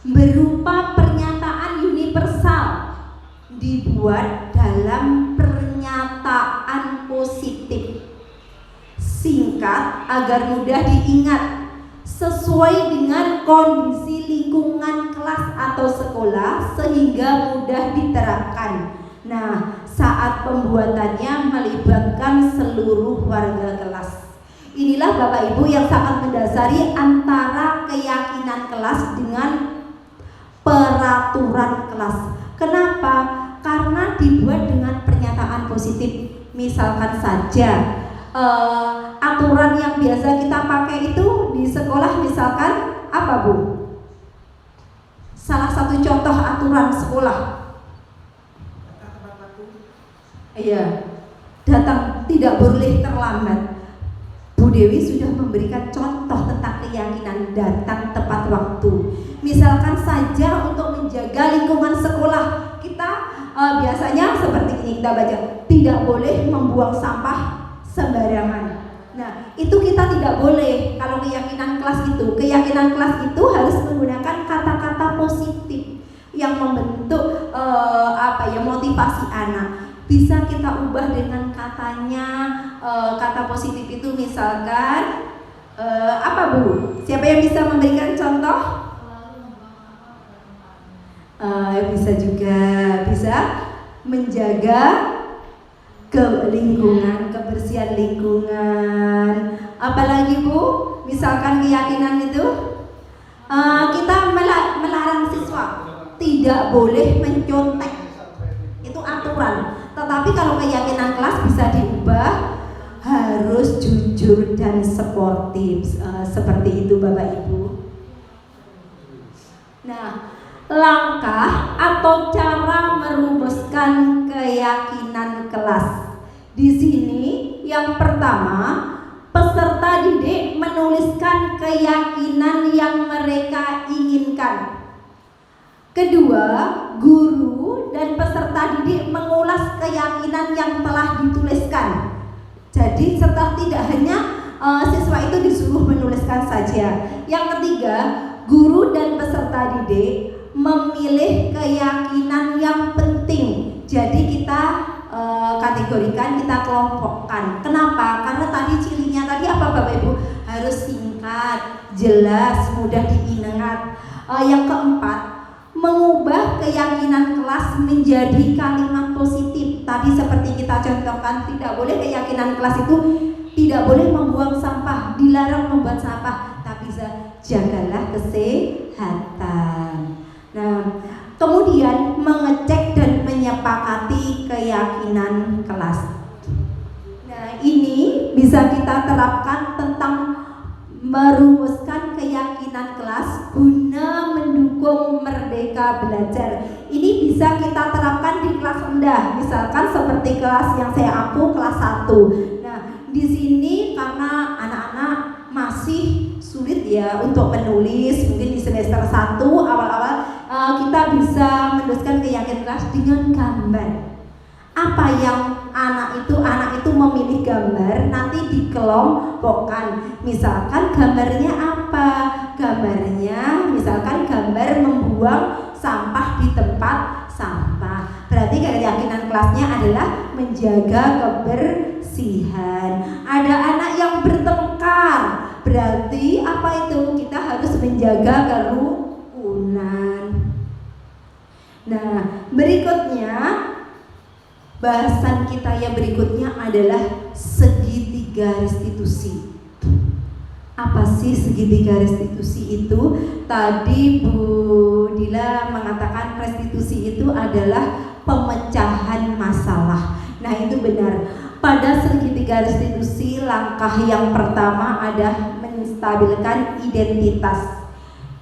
berupa pernyataan universal, dibuat dalam pernyataan positif, singkat agar mudah diingat, sesuai dengan kondisi lingkungan kelas atau sekolah sehingga mudah diterapkan. Nah, saat pembuatannya melibatkan seluruh warga kelas. Inilah Bapak Ibu yang sangat mendasari antara keyakinan kelas dengan peraturan kelas. Kenapa? Karena dibuat dengan pernyataan positif. Misalkan saja aturan yang biasa kita pakai itu di sekolah, misalkan apa Bu? Salah satu contoh aturan sekolah. Iya, datang tidak boleh terlambat. Bu Dewi sudah memberikan contoh tentang keyakinan datang tepat waktu. Misalkan saja untuk menjaga lingkungan sekolah, kita biasanya seperti ini kita baca, tidak boleh membuang sampah sembarangan. Nah, itu kita tidak boleh. Kalau keyakinan kelas itu harus menggunakan kata-kata positif yang membentuk motivasi anak. Bisa kita ubah dengan katanya, kata positif itu misalkan apa Bu? Siapa yang bisa memberikan contoh? Bisa juga, bisa menjaga lingkungan, kebersihan lingkungan. Apalagi Bu? Misalkan keyakinan itu kita melarang siswa tidak boleh mencontek. Itu aturan. Tetapi kalau keyakinan kelas bisa diubah, harus jujur dan sportif, seperti itu Bapak Ibu. Nah, langkah atau cara merumuskan keyakinan kelas. Di sini yang pertama, peserta didik menuliskan keyakinan yang mereka inginkan. Kedua, guru dan peserta didik mengulas keyakinan yang telah dituliskan. Jadi setelah tidak hanya siswa itu disuruh menuliskan saja. Yang ketiga, guru dan peserta didik memilih keyakinan yang penting. Jadi kita kategorikan, kita kelompokkan. Kenapa? Karena tadi cirinya tadi apa Bapak Ibu? Harus singkat, jelas, mudah diingat. Yang keempat, mengubah keyakinan kelas menjadi kalimat positif. Tadi seperti kita contohkan, tidak boleh keyakinan kelas itu tidak boleh membuang sampah, dilarang membuat sampah, tapi jagalah kesehatan. Nah, kemudian mengecek dan menyepakati keyakinan kelas. Nah, ini bisa kita terapkan tentang merumuskan keyakinan kelas guna mendukung merdeka belajar. Ini bisa kita terapkan di kelas rendah, misalkan seperti kelas yang saya ampu, kelas 1. Nah, di sini karena anak-anak masih sulit ya untuk menulis, mungkin di semester 1 awal-awal kita bisa menuliskan keyakinan kelas dengan gambar. Apa yang anak itu memilih gambar, nanti dikelompokkan. Misalkan gambarnya apa? Gambarnya misalkan gambar membuang sampah di tempat sampah. Berarti keyakinan kelasnya adalah menjaga kebersihan. Ada anak yang bertengkar, berarti apa itu? Kita harus menjaga kerukunan. Nah, berikutnya bahasan kita yang berikutnya adalah segitiga restitusi. Apa sih segitiga restitusi itu? Tadi Bu Dila mengatakan restitusi itu adalah pemecahan masalah. Nah, itu benar. Pada segitiga restitusi, langkah yang pertama adalah menstabilkan identitas.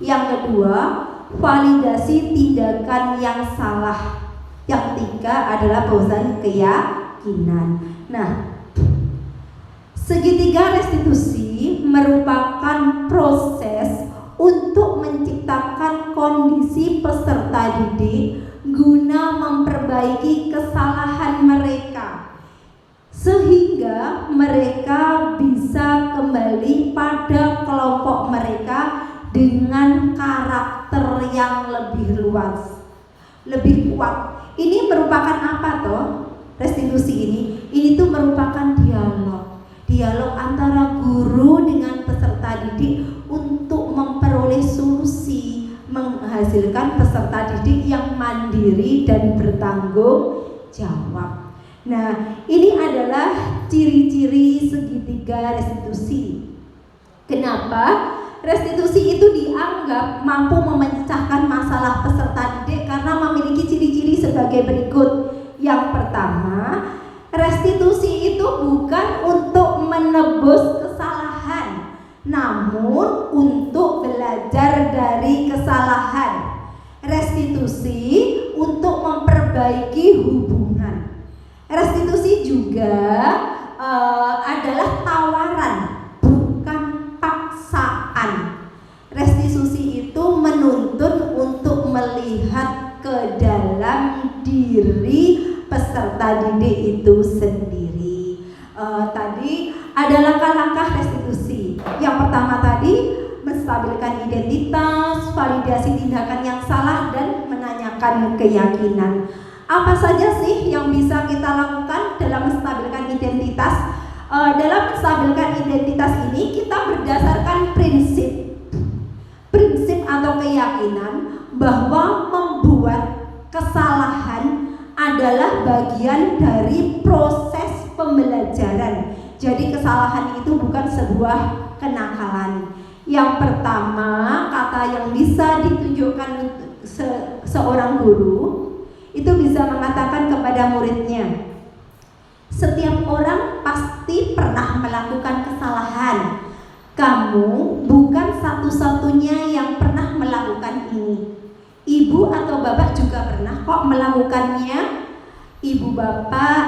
Yang kedua, validasi tindakan yang salah. Yang ketiga adalah bahwasanya keyakinan. Nah, segitiga restitusi merupakan proses untuk menciptakan kondisi peserta didik guna memperbaiki kesalahan mereka, sehingga mereka bisa kembali pada kelompok mereka dengan karakter yang lebih luas, lebih kuat. Ini merupakan apa toh? Restitusi ini tuh merupakan dialog antara guru dengan peserta didik untuk memperoleh solusi, menghasilkan peserta didik yang mandiri dan bertanggung jawab. Nah, ini adalah ciri-ciri segitiga restitusi. Kenapa? Restitusi itu dianggap mampu memecahkan masalah peserta didik karena memiliki ciri-ciri sebagai berikut. Yang pertama, restitusi itu bukan untuk menebus kesalahan, namun untuk belajar dari kesalahan. Restitusi untuk memperbaiki hubungan. Restitusi juga adalah tawaran, bukan paksaan. Restitusi itu menuntun untuk melihat ke dalam diri peserta didik itu sendiri. Tadi ada langkah-langkah restitusi. Yang pertama tadi menstabilkan identitas, validasi tindakan yang salah, dan menanyakan keyakinan. Apa saja sih yang bisa kita lakukan dalam menstabilkan identitas? Dalam menstabilkan identitas ini kita berdasarkan prinsip atau keyakinan bahwa membuat kesalahan adalah bagian dari proses pembelajaran. Jadi kesalahan itu bukan sebuah kenakalan. Yang pertama, kata yang bisa ditunjukkan seorang guru itu bisa mengatakan kepada muridnya, setiap orang pasti pernah melakukan kesalahan. Kamu bukan satu-satunya yang pernah melakukan ini. Ibu atau bapak juga pernah kok melakukannya. Ibu bapak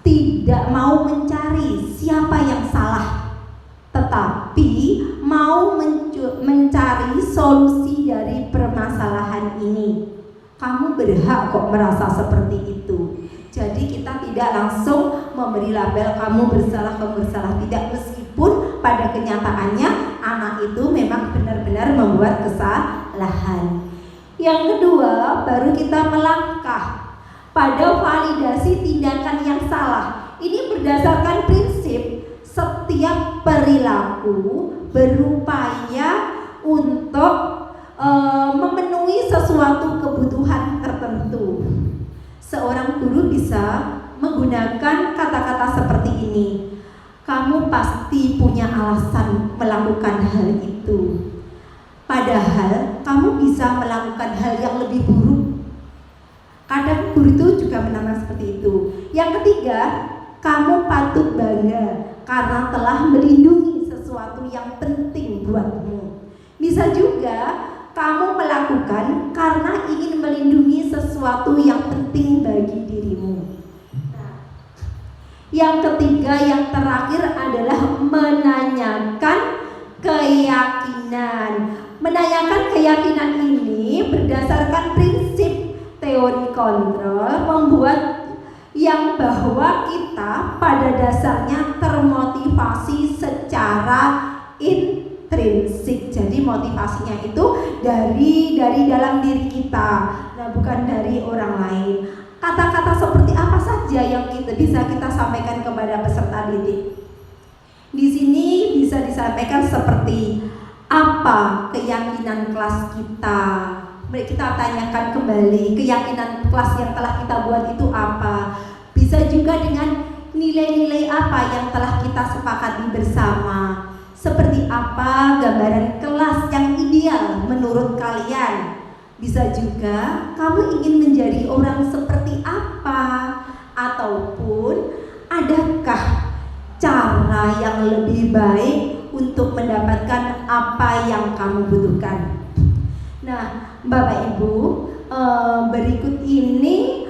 tidak mau mencari siapa yang salah, tetapi mau mencari solusi dari permasalahan ini. Kamu berhak kok merasa seperti itu. Jadi kita tidak langsung memberi label kamu bersalah, tidak, meskipun pada kenyataannya anak itu memang benar-benar membuat kesalahan. Yang kedua, baru kita melangkah pada validasi tindakan yang salah. Ini berdasarkan prinsip setiap perilaku berupaya untuk memenuhi sesuatu kebutuhan tertentu. Seorang guru bisa menggunakan kata-kata seperti ini. Kamu pasti punya alasan melakukan hal itu. Padahal kamu bisa melakukan hal yang lebih buruk. Kadang guru itu juga menambah seperti itu. Yang ketiga, kamu patut bangga karena telah melindungi sesuatu yang penting buatmu. Bisa juga kamu melakukan karena ingin melindungi sesuatu yang penting bagi dirimu. Yang ketiga, yang terakhir adalah menanyakan keyakinan. Menanyakan keyakinan ini berdasarkan prinsip teori kontrol, membuat yang bahwa kita pada dasarnya termotivasi secara intrinsik. Jadi motivasinya itu dari dalam diri kita, nah bukan dari orang lain. Kata-kata seperti apa saja yang bisa kita sampaikan kepada peserta didik? Di sini bisa disampaikan seperti apa keyakinan kelas kita. Kita tanyakan kembali keyakinan kelas yang telah kita buat itu apa. Bisa juga dengan nilai-nilai apa yang telah kita sepakati bersama. Seperti apa gambaran kelas yang ideal menurut kalian? Bisa juga kamu ingin menjadi orang seperti apa? Ataupun adakah cara yang lebih baik untuk mendapatkan apa yang kamu butuhkan? Nah, Bapak Ibu, berikut ini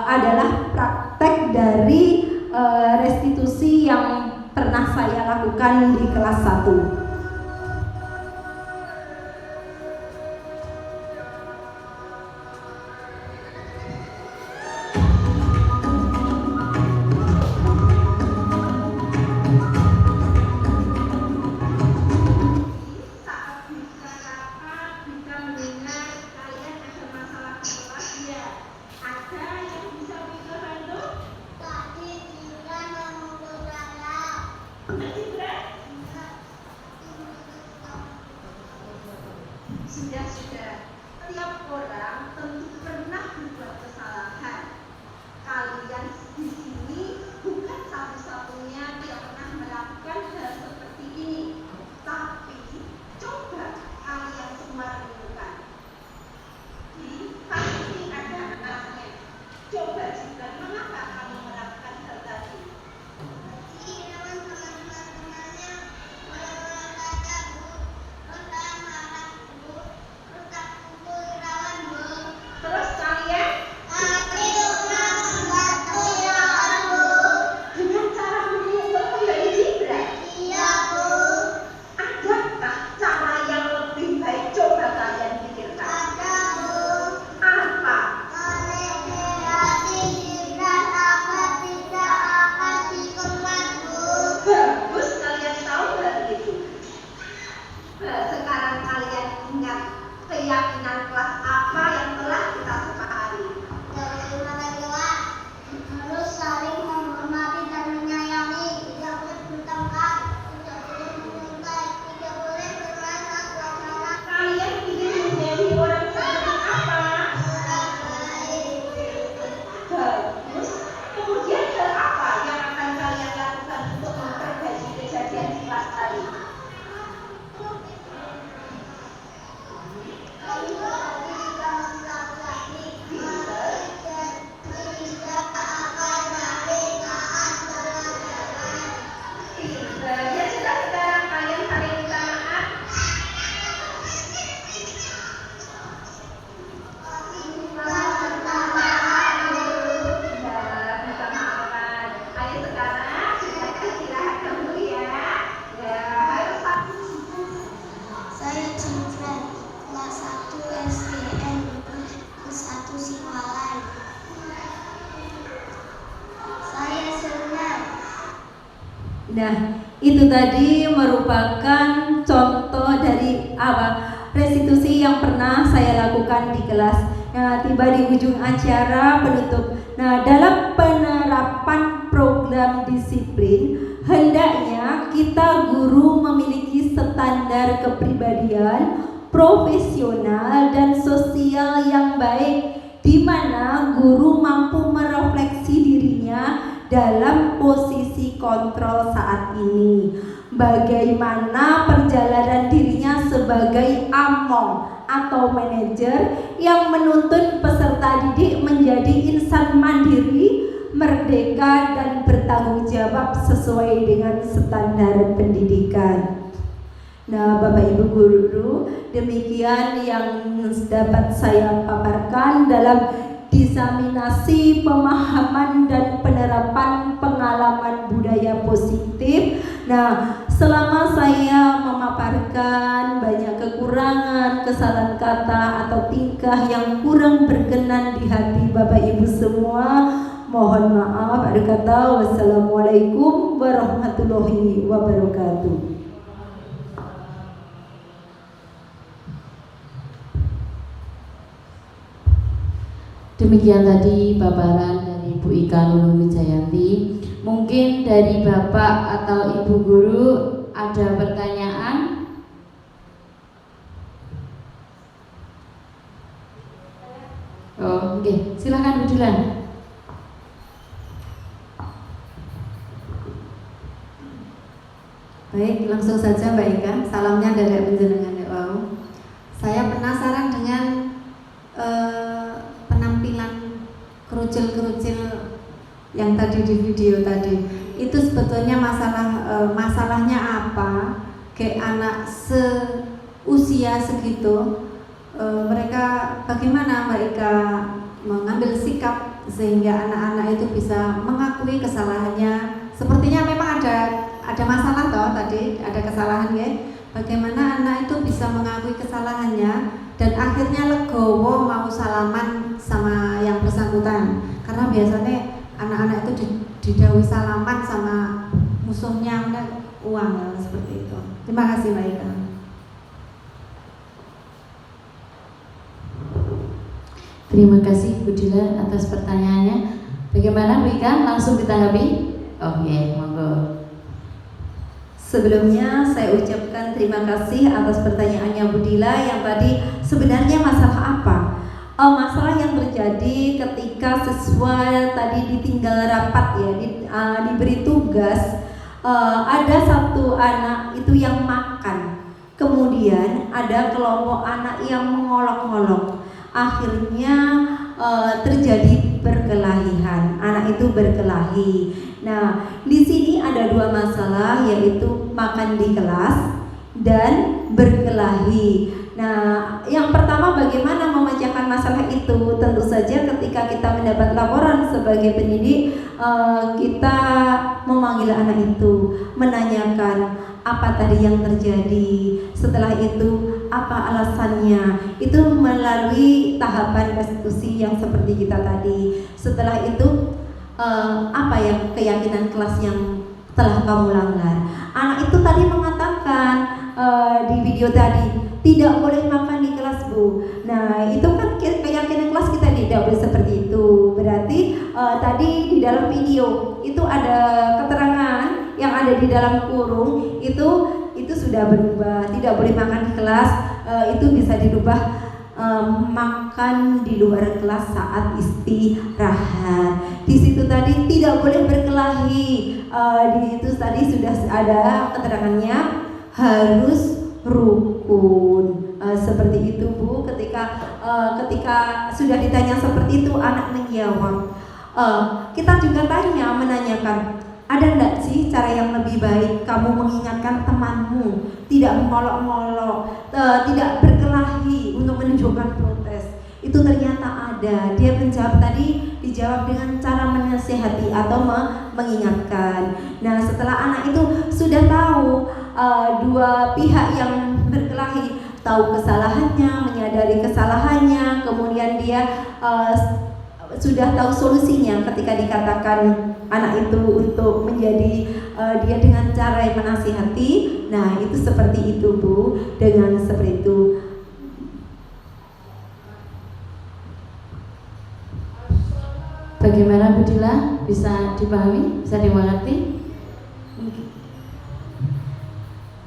adalah praktek dari restitusi yang pernah saya lakukan di kelas 1. Sudah, tiap orang tentu pernah berbuat kesalahan. Kalian di sini bukan satu-satunya yang pernah melakukan hal seperti ini. Tapi coba kalian semua renungkan. Pasti ada anaknya. Coba juga mengapa kamu melakukan hal tadi? Terus kalian dengan cara mengumpul kembali jibril. Iya, Bu. Adakah cara yang lebih baik? Coba kalian pikirkan. Ada, Bu. Apa? Bagus, kalian tahu nggak begitu? Sekarang kalian ingat keyakinan kelas apa yang telah kita sepakati? Harus saling menghormati dan menyayangi, tidak boleh bertengkar, tidak boleh membentak, tidak boleh bermain asal-asalan. Kalian ingin menjadi orang seperti apa? Bagus. Kemudian hal apa yang akan kalian lakukan untuk memperbaiki kejadian di kelas tadi? Ya sudah, sekarang kalian saling minta maaf. Ya, minta maafan. Ayo sekarang sudah istirahat dulu ya. Ya, ayo Saya Cimfran, kelas 1 SDN 1 Siwalan. Saya senang. Nah, itu tadi merupakan contoh dari restitusi yang pernah saya lakukan di kelas. Nah, tiba di ujung acara penutup. Nah, dalam penerapan program disiplin, hendaknya kita guru memiliki standar kepribadian, profesional dan sosial yang baik, di mana guru mampu merefleksi dirinya dalam posisi kontrol saat ini. Bagaimana perjalanan dirinya sebagai among atau manajer yang menuntun peserta didik menjadi insan mandiri, merdeka dan bertanggung jawab sesuai dengan standar pendidikan. Nah, Bapak Ibu guru, demikian yang dapat saya paparkan dalam diseminasi pemahaman dan penerapan pengalaman budaya positif. Nah, selama saya memaparkan banyak kekurangan, kesalahan kata atau tingkah yang kurang berkenan di hati Bapak Ibu semua, mohon maaf. Ada kata wassalamualaikum warahmatullahi wabarakatuh. Demikian tadi paparan dari Bu Ika Lulu Wijayanti. Mungkin dari Bapak atau Ibu Guru ada pertanyaan? Oh, oke. Silakan Bu Dilan. Baik, langsung saja Mbak Ika. Salamnya dari penjenengan ya wow. Saya penasaran dengan penampilan kerucil-kerucil yang tadi di video tadi. Itu sebetulnya masalahnya apa? Kayak anak seusia segitu, mereka bagaimana Mbak Ika mengambil sikap sehingga anak-anak itu bisa mengakui kesalahannya? Sepertinya memang ada masalah toh tadi, ada kesalahan ya. Bagaimana anak itu bisa mengakui kesalahannya dan akhirnya legowo mau salaman sama yang bersangkutan. Karena biasanya anak-anak itu didahului salaman sama musuhnya, uang seperti itu. Terima kasih Mbak Ika. Terima kasih Bu Dila atas pertanyaannya. Bagaimana Bu Ika? Langsung ditanggapi? Oke, monggo. Sebelumnya saya ucapkan terima kasih atas pertanyaannya Bu Dila yang tadi sebenarnya masalah apa? Masalah yang terjadi ketika siswa tadi ditinggal rapat ya, diberi tugas, ada satu anak itu yang makan, kemudian ada kelompok anak yang mengolok-olok, akhirnya terjadi perkelahian, anak itu berkelahi. Nah, di sini ada dua masalah, yaitu makan di kelas dan berkelahi. Nah, yang pertama bagaimana memecahkan masalah itu? Tentu saja ketika kita mendapat laporan sebagai pendidik, kita memanggil anak itu, menanyakan apa tadi yang terjadi. Setelah itu apa alasannya? Itu melalui tahapan restitusi yang seperti kita tadi. Setelah itu apa ya keyakinan kelas yang telah kamu langgar? Anak itu tadi mengatakan di video tadi, tidak boleh makan di kelas Bu. Nah itu kan keyakinan kelas kita tidak boleh seperti itu. Berarti tadi di dalam video itu ada keterangan yang ada di dalam kurung itu sudah berubah. Tidak boleh makan di kelas, itu bisa dirubah makan di luar kelas saat istirahat. Di situ tadi tidak boleh berkelahi. Di itu tadi sudah ada keterangannya, harus rukun. Seperti itu Bu. Ketika sudah ditanya seperti itu, anak menjawab. Kita juga menanyakan, ada enggak sih cara yang lebih baik kamu mengingatkan temanmu tidak mengolok-olok, tidak berkelahi untuk menunjukkan protes? Itu ternyata ada. Dia menjawab tadi, dijawab dengan cara menasihati atau mengingatkan. Nah setelah anak itu sudah tahu dua pihak yang berkelahi, tahu kesalahannya, menyadari kesalahannya, kemudian dia sudah tahu solusinya ketika dikatakan anak itu untuk menjadi dia dengan cara yang menasihati. Nah itu seperti itu Bu, dengan seperti itu. Bagaimana Bu Dila? Bisa dipahami? Bisa dimengerti?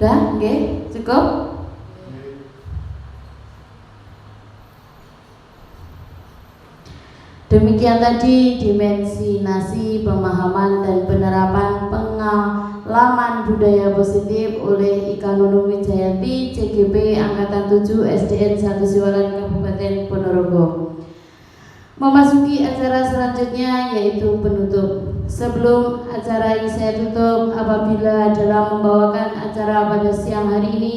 Udah? Oke? Cukup? Demikian tadi dimensi nasi, pemahaman dan penerapan pengalaman budaya positif oleh Ika Nunung Wijayanti, CGP Angkatan 7 SDN 1 Siwalan Kabupaten Ponorogo. Memasuki acara selanjutnya yaitu penutup. Sebelum acara ini saya tutup, apabila dalam membawakan acara pada siang hari ini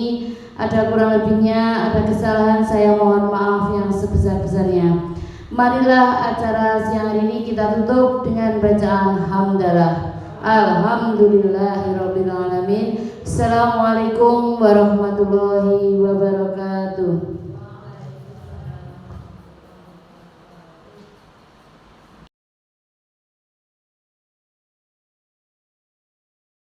ada kurang lebihnya, ada kesalahan, saya mohon maaf yang sebesar-besarnya. Marilah acara siang hari ini kita tutup dengan bacaan hamdalah. Alhamdulillahirabbil alamin. Assalamualaikum warahmatullahi wabarakatuh.